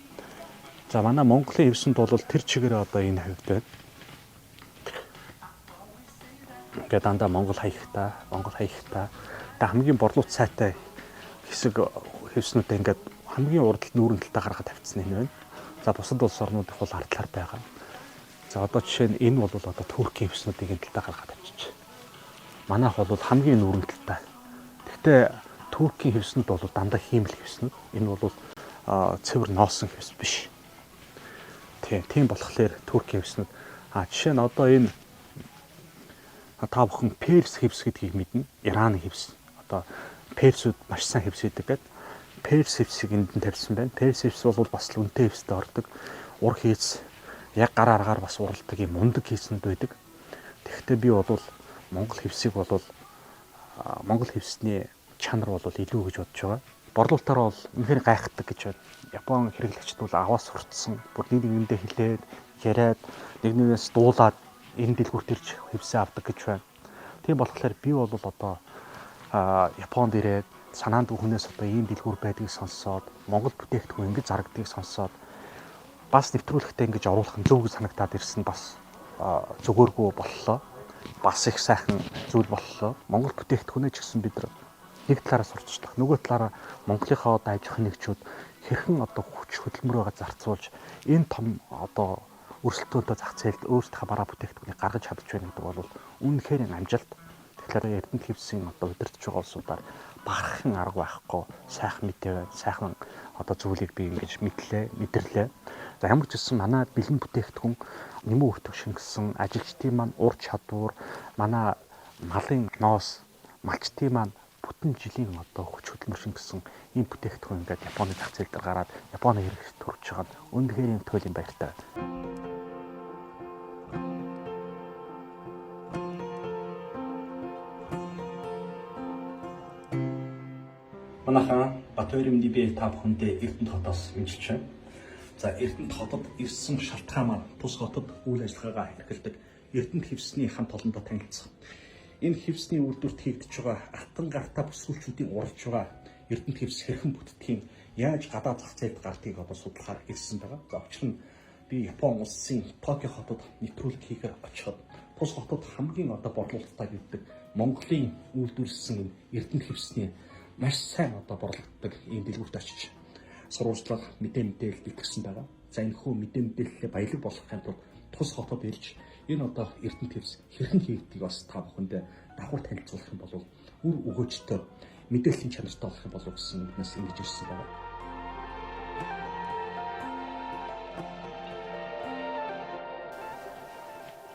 За манай Монголын хивсэнд бол тэр чигээр одоо энэ хавьд байна. Ингээд дандаа Монгол хаягтай хамгийн борлуулалт сайтай хэсэг хивснүүдээ ингээд хамгийн урд нүүрэн талтаа гаргаад тавьчихсан юм байна. За бусад улс орнууд их бол ардлаар байгаа. За одоо жишээ нь энэ бол одоо Туркийн хивснүүдийн талтаа гаргаад тавьчих. Манайх бол хамгийн нүүрэн талтай. Гэхдээ Туркийн хивснүүд бол дандаа хиймэл хивснүүд. Энэ бол цэвэр ноосон хивс биш. Тийм болохоор Туркийн хивснүүд жишээ нь одоо энэ та бүхэн Перс хивс гэдгийг мэднэ. Ираны хивс. Одоо Персүүд маш сайн хивс хийдэг гэдэг. Перс хивсийг энд нь тавьсан байна. Перс хивс бол бас л үнэтэй хивстэй ордог. Ур хийц яг гар аргаар бас уралдаг юм мундаг хийсэнд байдаг. Тэгэхдээ би бол Монгол хивсийг бол Монгол хивсний чанар бол илүү гэж бодож байгаа. Борлуулалтаараа бол үнэхээр гайхдаг гэж байна. Япон хэрэглэгчд бол аваас сурцсан. Бүр нэг нэгэндээ хэлээд, яриад, нэг нэгнээс дуулаад энэ дэлгүүрт ирж хивсээ авдаг гэж байна. Тийм болохоор би бол одоо Японд ирээд санаанд хүнээс одоо ийм дэлгүүр байдгийг сонсоод, Монгол бүтээгдэхүүн ингэж зарагдгийг сонсоод бас нэвтрүүлэгтээ ингэж оруулах нь зөв гэж санагдаад ирсэн бас зөвгөөргүй боллоо. Бас их сайхан зүйл боллоо. Монгол бүтээгдэхүүнээ ч гэсэн бид нэг талаараа сурчдаг. Нөгөө талаараа Монголынхаа одоо аж ахуйн нэгжүүд хэрхэн одоо хүч хөдөлмөрөөгөө зарцуулж энэ том одоо өрсөлдөөнтэй зах зээлд өөрсдийнхөө бараа бүтээгдэхүүнийг гаргаж чадж байна гэдэг бол үнэхээр амжилт. Тэгэхээр Эрдэнэ твсийн одоо удирдах байгаа улсуудаар бахархын арга байхгүй сайхан мэдээ байна. Сайхан одоо зүйлийг би ингэж мэдэрлээ. За ямар ч гэсэн манай бэлэн бүтээгдэхүүн нэмүү өртөг шингэсэн ажилчдын маань ур чадвар, манай малын ноос, малчтын маань бүтэн жилийн одоо хүч хөдөлмөр шингэсэн ийм бүтээгдэхүүн ингээд Японы зах зээл дээр гараад Японы хэрэгт төрж байгаа нь үнэхээр юм туйлын баяртай байна. Манайхаа Батбаяр би та бүхэндээ Эрдэнэ хотоос мэдчилж байна. За Эрдэнэ хотод ирсэн шалтгаан маань тус хотод үйл ажиллагаагаа эрхэлдэг Эрдэнэ хивсний хамт олондоо танилцсан. Энэ хивсний үйлдвэрт хийгдэж байгаа алтан гартаа бүсгүүлчүүдийн уралж байгаа Эрдэнэ хивс хэрхэн бүтдгийг яаж гадаад зах зээлд гардыг одоо судлахаар ирсэн байгаа. За учир нь би Япон улсын Токио хотод нэвтрүүлэг хийхээр очиход тус хотод хамгийн одоо борлуулалттай гэдэг Монголын үйлдвэрлэсэн Эрдэнэ хивсний маш сайн одоо борлогддог ийм дэлгүүрт очиж сурвалжлал мэдээлэл бэлтгэсэн байгаа. За энэ хүү мэдээлэлээ баялаг болгохын тулд тус хотод ирж энэ одоо Эрдэнэ твс хэрхэн хийгдгийг бас та бүхэндээ давхар танилцуулах юм бол үр өгөөжтэй мэдээллийн чанартай болох юм болов гэсэн үгнээс ингэж ирсэн байна.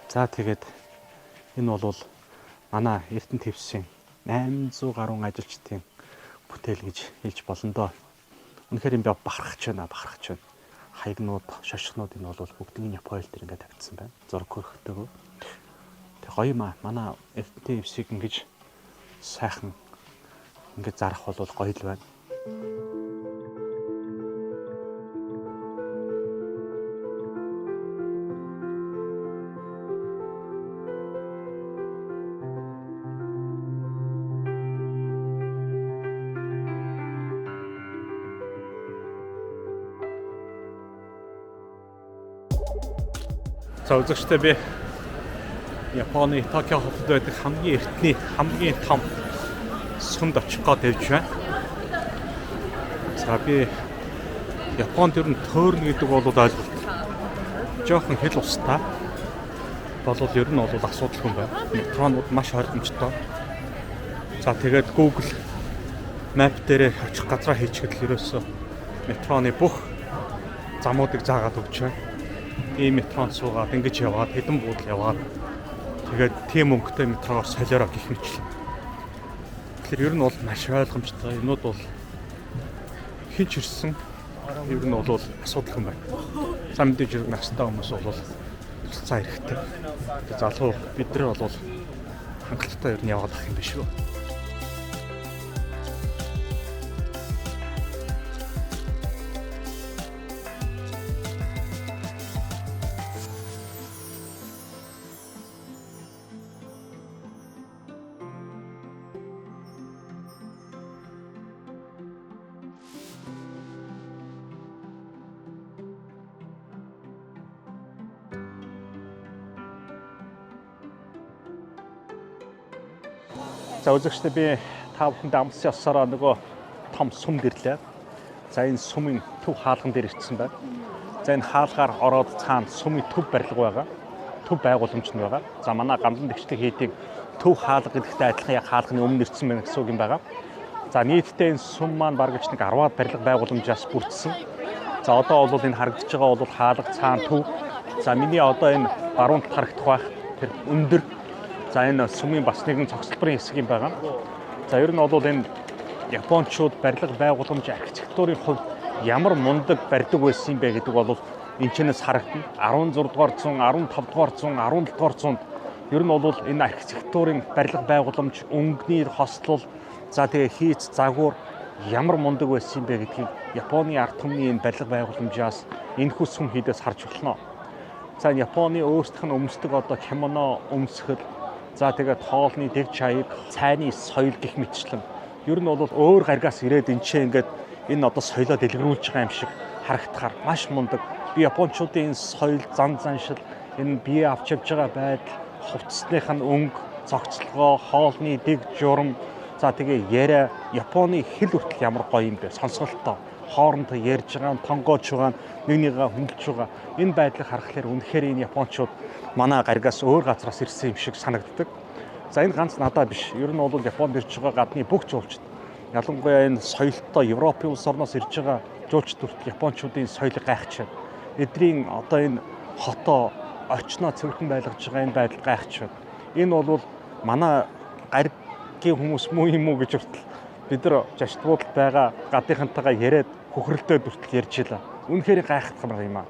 За тэгээд энэ бол манай Эрдэнэ твсийн 800 гаруй ажилчдын бүтээл гэж хэлж болно доо. Үнэхээр юм би бахархаж байна. Хаягнууд, шошгонууд энэ бол бүгдийн Япон хэл дээр ингээд тавьчихсан байна. Зураг хөрхтэйгөө. Тэг гоё юм аа. Манай Эрдэнэ твсийг ингэж сайхан ингээд зарах бол гоё л байна. За үзэгчдээ би Японы Токио хотод байдаг хамгийн эртний хамгийн том сүмд очих гээд явж байна. За би Японд ер нь төөрн гэдэг бол ойлголт жоохон хэл устай. Болвол ер нь бол асуудалгүй байна. Метронууд маш ойлгомжтой. За тэгээд Google Map дээр очих газраа хийчихэл ерөөсөө метроны бүх замуудыг заагаад өгч байна. Ийм метронд суугаад ингэж яваад хэдэн буудал яваад тэгээд тийм өнгөтэй метроор солиороо гих мэтлээ. Тэгэхээр ер нь бол маш ойлгомжтой. Энүүд бол хинч ирсэн ер нь бол асуудалгүй байна. За мэдээж ер нь настай хүмүүс бол туслацаа хэрэгтэй. Залуу бид нар бол хангалттай ер нь яваад ах юм биш үү? За үзэгчдээ би та бүхэнд амлсан ёсоор нөгөө том сүмд ирлээ. За энэ сүмийн төв хаалган дээр ирсэн байна. За энэ хаалгаар ороод цаана сүмийн төв барилга байгаа. Төв байгууламж нь байгаа. За манай гамлан дэгчлэг хийдийг төв хаалга гэдэгтэй адилхан яг хаалганы өмнө ирсэн байна гэсэн үг юм байгаа. За нийтдээ энэ сүм маань бараг ч нэг 10-аад барилга байгууламжаас бүрдсэн. За одоо бол энэ харагдаж байгаа бол хаалга цаана төв. За миний одоо энэ баруун талд харагдах байх тэр өндөр. За энэ сүмийн бас нэгэн цогцлбарын хэсэг юм байгаа. За ер нь бол энэ Япончууд барилга байгууламж архитектурын хувьд ямар мундаг барьдаг байсан юм бэ гэдэг бол энэ чэнэс харагдана. 16 дугаар зуун, 15 дугаар зуун, 17 дугаар зуунд ер нь бол энэ архитектурын барилга байгууламж, өнгөний хослол, за тэгээ хийц загвар ямар мундаг байсан юм бэ гэдгийг Японы ард түмний энэ барилга байгууламжаас энэхүү сүм хийдээс харж болно. За Японы өөрсдөх нь өмсдөг одоо кимоно өмсгөл, за тэгээд хоолны дэг чаяг, цайны соёл гэх мэтчлэн ер нь бол өөр гаригаас ирээд энэ чинь ингээд энэ одоо соёлоо дэлгэрүүлж байгаа юм шиг харагдахаар маш мундаг. Би Япончуудын энэ соёл, зан заншил, энэ бие авч явж байгаа байдал, хувцсных нь өнгө, цогцлогоо, хоолны дэг журам, за тэгээ яриа, Японы хэл хүртэл ямар гоё юм бэ? Сонсголтоо, хоорондоо ярьж байгаа, тонгоож байгаа, нэгнийгээ хөндлөж байгаа. Энэ байдлыг харахаар үнэхээр энэ Япончууд манай гаригаас өөр газраас ирсэн юм шиг санагддаг. За энэ ганц надад биш. Ер нь бол Японд ирж байгаа гадны бүх жуулчд, ялангуяа энэ соёлтой Европын улс орноос ирж байгаа жуулчд хүртэл Япончуудын соёлыг гайхаж байна. Эдний одоо энэ хотоо очноо цэвэрхэн байлгаж байгаа энэ байдал гайхаж байна. Энэ бол манай гаригийн хүмүүс муу юм уу гэж хүртэл бид нар жаштгуудад байгаа гадныхантайгаа яриад хөхрөлтөд хүртэл ярьж илаа. Үнэхээр гайхах юм аа.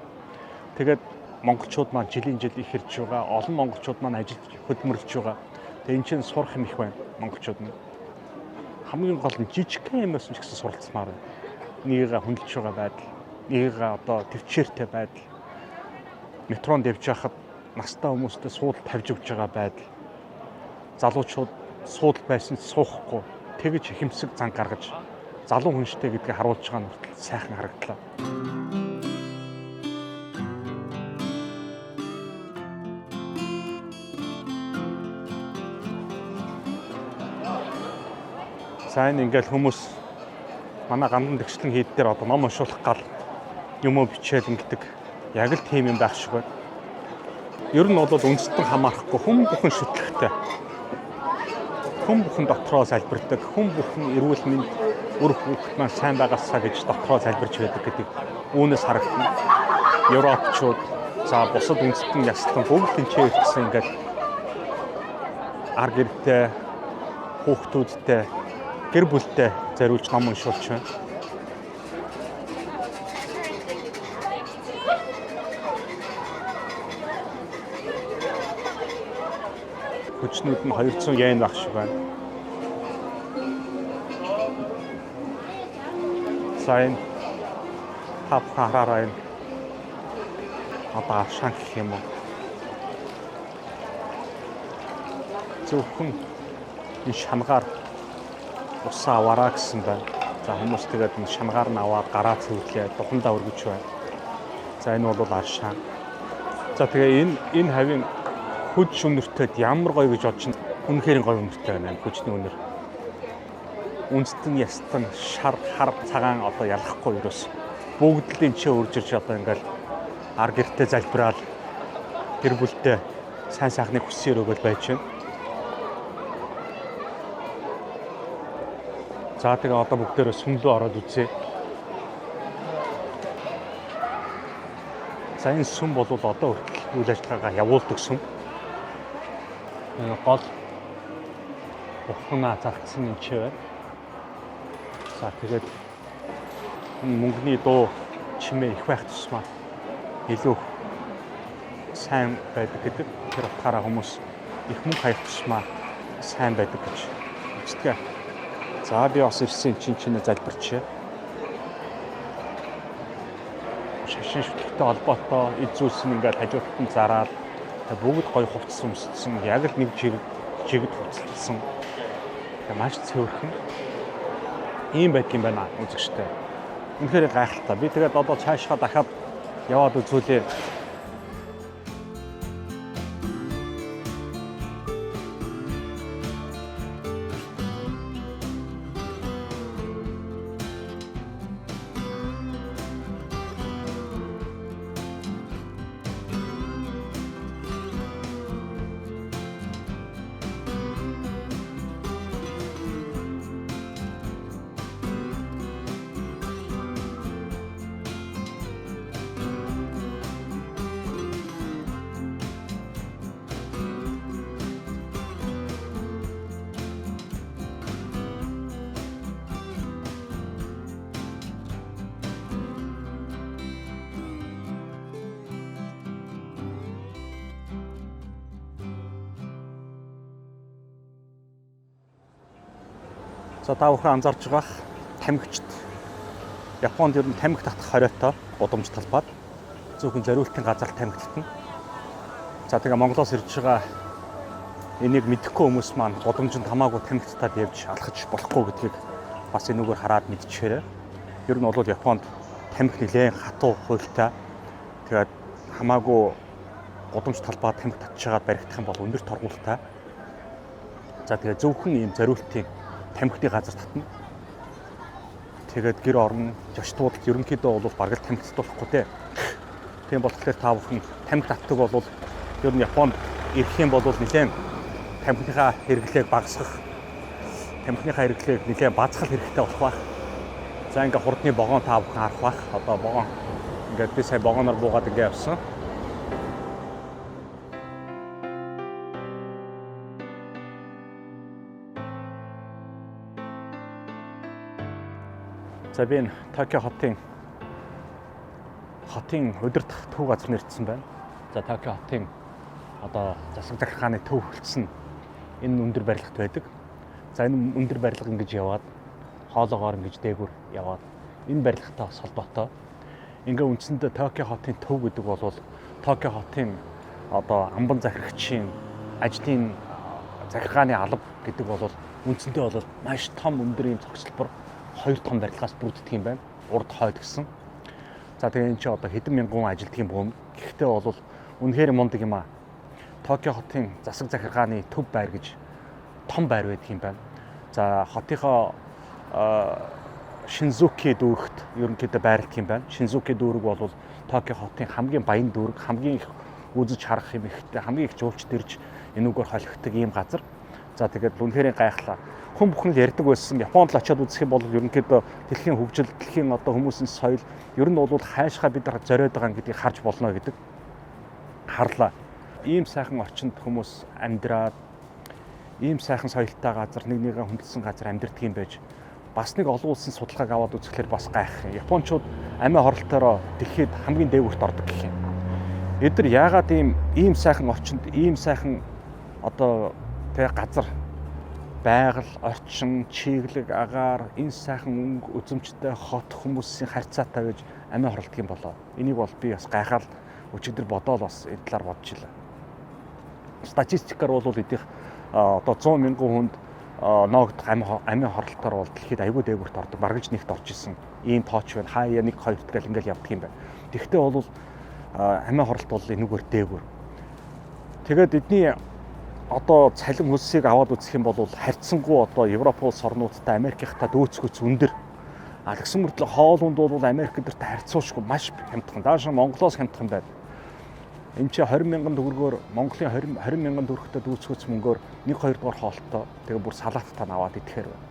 Тэгээд монголчууд маань жилийн жил их ирж байгаа, олон монголчууд маань ажилд хөдөлмөрлөж байгаа. Тэгээ энэ чинь сурах юм их байна монголчууд нь. Хамгийн гол нь жижигхэн юмээс ч гэсэн суралцмаар байна. Нёгийг хөндлөж байгаа байдал, нёгийг одоо төвчээртэй байдал, метронд явж байхад настай хүмүүстээ суудал тавьж өгч байгаа байдал, залуучууд суудал байсан суухгүй, тэгж ихэмсэг зан гаргаж залуу хүнштэй гэдгийг харуулж байгаа нь хүртэл сайхан харагдлаа. Сайн ингээл хүмүүс манай гамдан дэгчлэн хийд дээр одоо ном уншуулах гал юм уу бичээл ингэдэг. Яг л тийм юм байх шиг байна. Ер нь бол үндэстэн хамаарахгүй хүн бүхэн шүтлэгтэй. Хүн бүхэн дотроо залбирдаг, хүн бүхэн эрүүл мэнд үр хүүхэд маань сайн байгаасаа гэж дотроо залбирч байдаг гэдэг үүнээс харагдана. Европчууд, за бусад үндэстэн яслан бүгд тэнцээ ирсэн ингээд ар гэртэй, хүүхдүүдтэй, гэр бүлтэй зориулж ном уншуулж байна. Хүчнүүд нь 200 йен байх шиг байна. Сайн тав хараараа энэ одоо шанх гэх юм уу. Зөвхөн энэ шангаар усаа аваараа гэсэн байна. За хүмүүс тэгээд энэ шангаар нь аваад гараа цэвэрлээ, духандаа өргөж байна. За энэ бол аршаан. За тэгээ энэ хавийн хүч өнөртөд ямар гоё гэж бодож чинь үнэхээр гоё өнөртэй байна. Хүчний өнөр. Үндэстэн ястан шар хар цагаан одоо ялахгүй ерөөс бүгд л энэ ч үржирч одоо ингээл ар гэртээ залбираал гэр бүлтэй сайн сайхныг хүсээр өгөл байж байна. За тэгээ одоо бүгдээрээ сүм рүү ороод үзье. За энэ сүм бол одоо хүртэл үйл ажиллагаагаа явуулдаг сүм. Гол ухнаа зарцсан юм чи байна. За тэгээд мөнгөний дуу чимээ их байх тусмаа илүү сайн байдаг гэдэг. Тэр утгаараа хүмүүс их мөнгө хаях тусмаа сайн байдаг гэж үздэг. За би бас ирсэн чиний залбирчээ. Шашин шүтлэгтэй холбоотой эд зүйлс нь ингээд хажуудад нь зараад бүгд гоё хувцсан өмссөн. Яг л нэг жигд хувцалсан. Маш цөөхөн ийм байдаг юм байна үзэгчтэй. Үнэхээр гайхалтай. Би тэгээд одоо цаашгаа дахиад яваад үзүүлээ. За та бүхэн анзаарч байгаа тамхичд Японд ер нь тамхи татах хориотой гудамж талбайд зөвхөн зориултын газар тамхи татна. За тэгээ Монголоос ирж байгаа энийг мэдэхгүй хүмүүс маань гудамжинд хамаагүй тамхи татаад явж алхаж болохгүй гэдгийг бас энүүгээр хараад мэдчихээрэй. Ер нь бол Японд тамхи нэлээд хатуу хуультай. Тэгээд хамаагүй гудамж талбайд тамхи татж байгаад баригдах юм бол өндөр торгуултай. За тэгээ зөвхөн ийм зориултын тамхины газар татна. Тэгээд гэр орно, жочтууд ерөнхийдөө бол бараг тамхи татуулахгүй те. Тийм болохоор та бүхэн тамхи татдаг бол ер нь Японд ирэх юм бол нэлээд тамхиныхаа хэрэглээг багасгах, тамхиныхаа хэрэглээг нэлээд базгах хэрэгтэй болох байх. За ингээ хурдны богоон та бүхэн харах байх. Одоо богоон ингээд би сая богооноор буугаад ингээ явсан. За би энэ Токио хотын удирдах төв газар нэрчсэн байна. За Токио хотын одоо засаг захиргааны төв хөлтсөн энэ өндөр барилгад байдаг. За энэ өндөр барилга ингэж яваад хоолоогоор ингэж дээгүүр яваад энэ барилгатай бас холбоотой. Ингээ үндсэндээ Токио хотын төв гэдэг бол Токио хотын одоо амбан захирагчийн ажлын захиргааны алба гэдэг бол үндсэндээ бол маш том өндөр ийм цогцлбор 2 том барилгаас бүрддэг юм байна. Урд хойд гэсэн. За тэгээ энэ чи одоо хэдэн мянган ажилтг юм бом. Гэхдээ бол үнэхээр мундаг юм аа. Токио хотын засаг захиргааны төв байр гэж том байр байдаг юм байна. За хотынхоо Шинзуки дүүрэгт ерөнхийдөө байрлах юм байна. Шинзуки дүүрэг бол Токио хотын хамгийн баян дүүрэг, хамгийн их үзэж харах юм ихтэй, хамгийн их жуулчд ирж энүүгээр холигддог ийм газар. За тэгээд үнэхээр гайхлаа. Хүн бүхэн л ярьдаг байсан. Японд л очиод үзэх юм бол ерөнхийдөө дэлхийн хөгжил, дэлхийн одоо хүмүүсийн соёл ер нь бол хайшгаа бид нар зориод байгаа гэдгийг харж болно гэдэг харлаа. Ийм сайхан орчинд хүмүүс амьдраад ийм сайхан соёлтой газар нэг нэгэ хүндэлсэн газар амьдардаг юм байж бас нэг олон улсын судалгааг аваад үзэхлээр бас гайх. Япончууд амиа хорлолтоор дэлхийд хамгийн дээгүүрт ордог гэх юм. Эдгээр яагаад ийм сайхан орчинд ийм сайхан одоо тэг газар байгаль, орчин, чиглэг, агаар, энэ сайхан өнгө, үзэмжтэй хот хүмүүсийн харьцаатай гэж амиа хорлдог юм болоо. Энийг бол би бас гайхаад өчигдөр бодоод бас энэ талаар бодчихлаа. Статистикаар бол эдих одоо 100 мянган хүнд ноогдох амиа хорлолтоор бол дэлхийд аюул дээгүүрт ордог. Баргаж нэгт орж исэн. Ийм тооч байна. Хаяа 1 2 тэгэл ингээл явдаг юм байна. Тэгвэл бол амиа хоролт бол энэгээр дээгүүр. Тэгээд эдний одоо цалин хөлсийг аваад үзэх юм бол харьцангуй одоо Европ улс орнуудтай Америкийнхтай дөөцгөц өндөр. Тэгсэн мөртлөө хоолунд бол Америкдэртэй харьцуулшгүй маш хямдхан. Даашаа Монголоос хямдхан байна. Энд чи 20,000 төгрөгөөр Монголын 20,000 төгрөгтэй дүүцгөөц мөнгөөр 1-2 дугаар хоолтой тэгээ бүр салааттаа аваад идэхээр байна.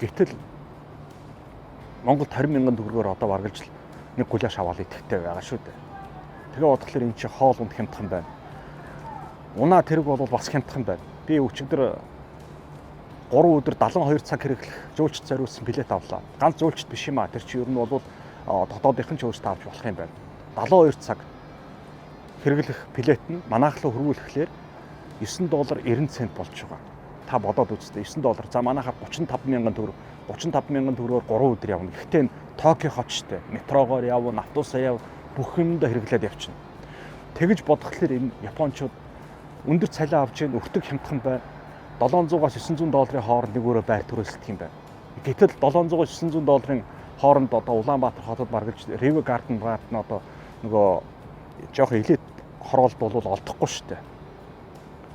Гэтэл Монголд 20,000 төгрөгөөр одоо баргалж нэг гуляш аваад идэхтэй байгаа шүү дээ. Тэгээ бодлохоор энэ чи хоол унд хямдхан байна. Унаа тэрэг бол бас хямдхан байна. Би өчигдөр 3 өдөр 72 цаг хэрэглэх жуулчд зориулсан билет авлаа. Ганц жуулчд биш юм аа. Тэр чи ер нь бол дотоодынхан ч өөрсдөө авч болох юм байна. 72 цаг хэрэглэх билет нь манайхлаа хөрвүүлэхлээр $9.90 болж байгаа. Та бодоод үзтээ $9. За манайхаар 35,000 төгрөг. 35,000 төгрөгөөр 3 өдөр явна. Гэхдээ Токио хотчтой метрогоор явна, автобусаар явна, бүх юмдаа хэрэглээд явчихна. Тэгэж бодохлоор энэ Япончууд өндөр цалин авч ийн өртөг хямдхан байна. $700-аас $900 хооронд нэг өрөө байр төрөлсдөг юм байна. Гэтэл $700-900 хооронд одоо Улаанбаатар хотод баргалж River Garden нь одоо нөгөө жоох элит хороолт бол олдохгүй шүү дээ.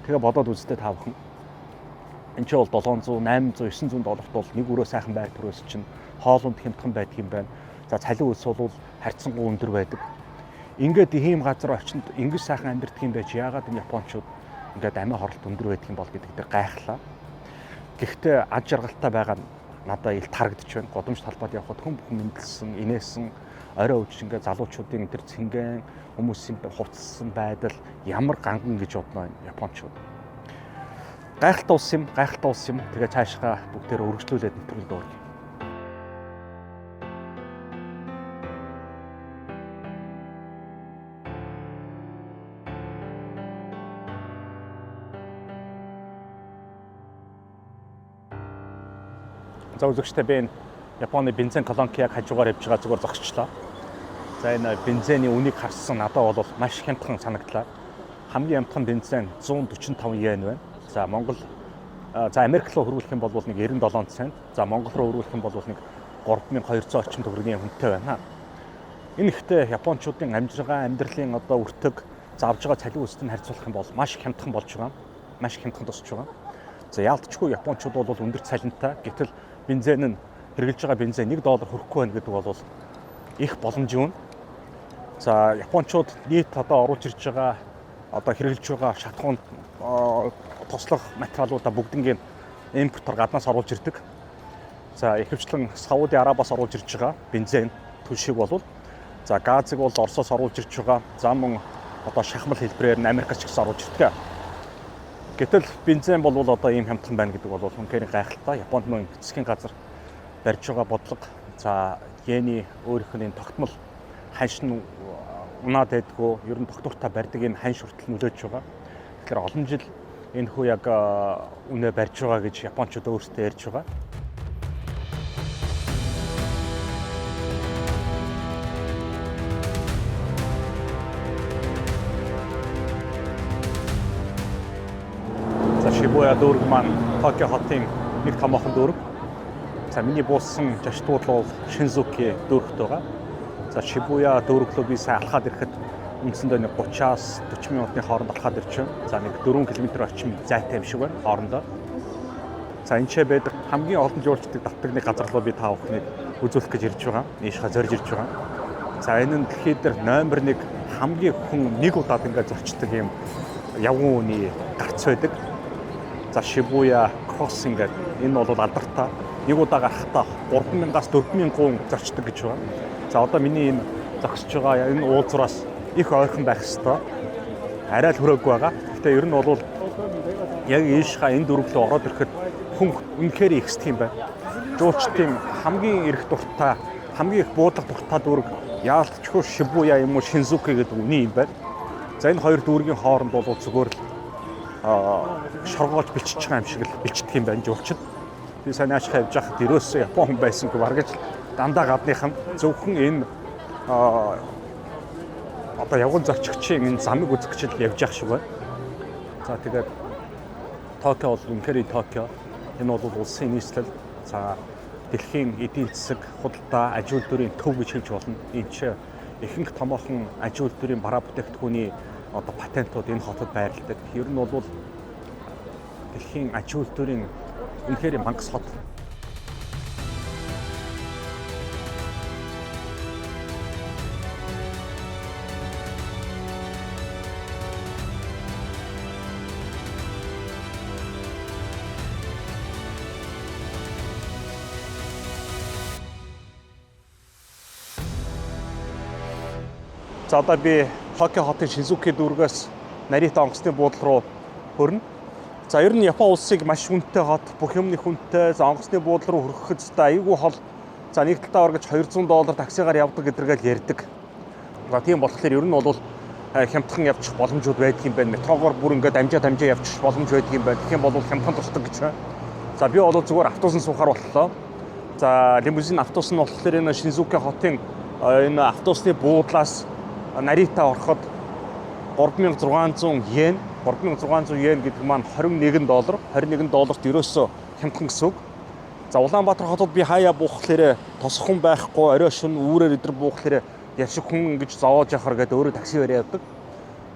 Тэгээ бодоод үзтээ та бүхэн. Энд чинь бол $700, $800, $900 бол нэг өрөө сайхан байр төрөөс чинь хоолунд хямдхан байдаг юм байна. За цалин үйлс бол харьцангуй өндөр байдаг. Ингээд ийм газар очинд ингэж сайхан амьдардаг юм байж яагаад энэ Япончууд ингээд амиа хорлт өндөр байдаг юм бол гэдэг дээр гайхлаа. Гэхдээ ад жаргалтай байгаа нь надад ил тарагдчих байна. Годомж талбайд явхад хүн бүхэн мэдлсэн, инээсэн, орой өвч ингээд залуучуудын тэр цэнгэн хүмүүсийн хувцсан байдал ямар ганган гэж бодно Япончууд. Гайхалтай улс юм, гайхалтай улс юм. Тэгээ цаашгаа бүгдээр өргөжлүүлээд нэвтрүүлдэг байна. За үзэгчтэй би энэ Японы бензин колонкийг хажуугаар явж байгаа зүгээр зогсчлоо. За энэ бензиний үнийг харсан надад бол маш хямдхан санагдлаа. Хамгийн хямдхан бензин 145 йен байна. За Монгол Америк руу хөрвүүлэх юм бол нэг 97 цент. За Монгол руу хөрвүүлэх юм бол нэг 3200 орчим төгрөгийн хүнтэй байна. Энэ ихтэй Япончуудын амжиргаа, амьдралын одоо өртөг завж байгаа цалин үйлстэй харьцуулах юм бол маш хямдхан болж байгаа. Маш хямдхан тусч байгаа. За яалтчгүй Япончууд бол өндөр цалинтай. Гэтэл бензин нь хэрэгжилж байгаа бензин $1 хүрэхгүй байна гэдэг бол их боломж юм. За Япончууд нийт одоо оруулж ирж байгаа одоо хэрэгжилж байгаа шатхуунд тослох материалуудаа бүгднийг импортоор гаднаас оруулж ирдэг. За ихэвчлэн Сауди Арабиас оруулж ирж байгаа бензин түлшиг бол за газыг бол Оросоос оруулж ирж байгаа. За мөн одоо шахмал хэлбэрээр нь Америкаас ч гэсэн оруулж ирдэг. Гэтэл бензин бол одоо ийм хямдхан байна гэдэг бол үнэхээр гайхалтай. Японд нөө засгийн газар барьж байгаа бодлого за йений өөрийнх нь тогтмол ханш нь унаад байдгүй ер нь тогтвортой барьдаг энэ ханш хүртэл нөлөөж байгаа. Тэгэхээр олон жил энэ хүү яг үнэ барьж байгаа гэж Япончууд өөрсдөө ярьж байгаа. Шибуя дүүрэг маань Токио хотын нэг томоохон дүүрэг. За миний буусан жаштууд бол Шинзуки дүүрэгт байгаа. За Шибуя дүүрэг рүү би сайн алхаад ирэхэд үндсэндээ нэг 30-аас 40 минутын хооронд алхаад ирчихв. За нэг 4 км орчим зайтай юм шиг байна хоорондоо. За энэ ч байдаг хамгийн олон жуулчдыг давтагны газар руу би та бүхнийг үзүүлэх гэж ирж байгаа. Ийшээ зорж ирж байгаа. За энэ нь дэлхийд дээр номер 1 хамгийн хүн нэг удаад ингээд зорчдог юм явган үний гарц байдаг. За Шибуя Crossing гэдэг энэ бол алдартай. Нэг удаа гарахтаа 3,000-аас 4,000 хүн зорчдог гэж байна. За одоо миний энэ зогсож байгаа энэ уулзраас их ойрхон байх ёстой. Арай л хөрөөгүй байгаа. Гэхдээ ер нь бол яг ийшээ энэ дүүрэг рүү ороод ирэхэд хүн үнэхээр ихсдэг юм байна. Жуулчдын хамгийн эрх дуртай, хамгийн их буудлага дуртай дүүрэг яалтчгүй Шибуя юм уу Шинзуки гэдэг үний юм байна. За энэ хоёр дүүргийн хооронд бол зүгээр л шоргоолж бичиж байгаа юм шиг л бичдэг юм байна жуулчид. Би сайн аашхаа явж байхад ерөөсөө Япон хүн байсангүй баргаж дандаа гадныхан зөвхөн энэ одоо явган зорчигчийн энэ замыг үзэх гэж л явж явах шиг байна. За тэгээд Токио бол үнэхээр Токио. Энэ бол улсын нийслэл. За дэлхийн эдийн засаг, худалдаа, аж үйлдвэрийн төв гэж хэлж болно. Энэ ч ихэнх томоохон аж үйлдвэрийн бараа бүтээгдэхүүний одоо патентууд энэ хотод байрладаг. Ер нь бол дэлхийн аж үйлдвэрийн үнэхээр мангас хот. За одоо би Токио хотын Шинзуки дүүргээс Нарита онгоцны буудлын руу хөрнө. За ер нь Япон улсыг маш хүнтэй хот, бүх юмны хүнтэй. За онгоцны буудлын руу хөрөхөд аюулгүй хол. За нэг талдаа оргож $200 таксигаар явдаг гэдэргээл ярьдаг. За тийм болохоор ер нь бол хямдхан явчих боломжууд байдаг юм байна. Метрогоор бүр ингээд дамжаа явчих боломж байдаг юм байна. Тэгэх юм бол хямдхан тусдаг гэж байна. За би бол зүгээр автобусын суухаар боллоо. За лимузин автобус нь болохоор энэ Шинзуки хотын энэ автобусны буудлаас Нарита ороход $3,600 йен. $3,600 йен гэдэг маань $21. $21-т ерөөсөө хямдхан гэсэн үг. За Улаанбаатар хотод би хаяа буухлаарэ тосох хүн байхгүй, орой шөнө үүрээр өдр буухлаарэ яшиг хүн ингэж зовоож явахар гэдэг өөрөө такси барь явдаг.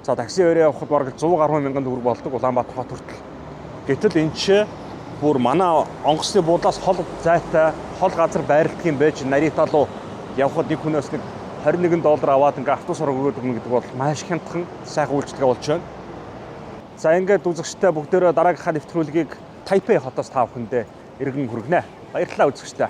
За такси барь явахад бараг 100 гаруй мянган төгрөг болдог Улаанбаатар хот хүртэл. Гэтэл энэ ч бүр манай онгоцны буудлаас хол зайтай, хол газар байрладаг юм байж Нарита руу явхад нэг хүнээс нэг $21 аваад ингээ автобус оргоод өгнө гэдэг бол маш хямдхан сайхан үйлчлэгээ болж байна. За ингээд үзэгчтэй бүгдээрээ дараагийнхаа нэвтрүүлгийг Тайпей хотоос та бүхэндээ иргэн хүргэнэ. Баярлалаа үзэгчтэй.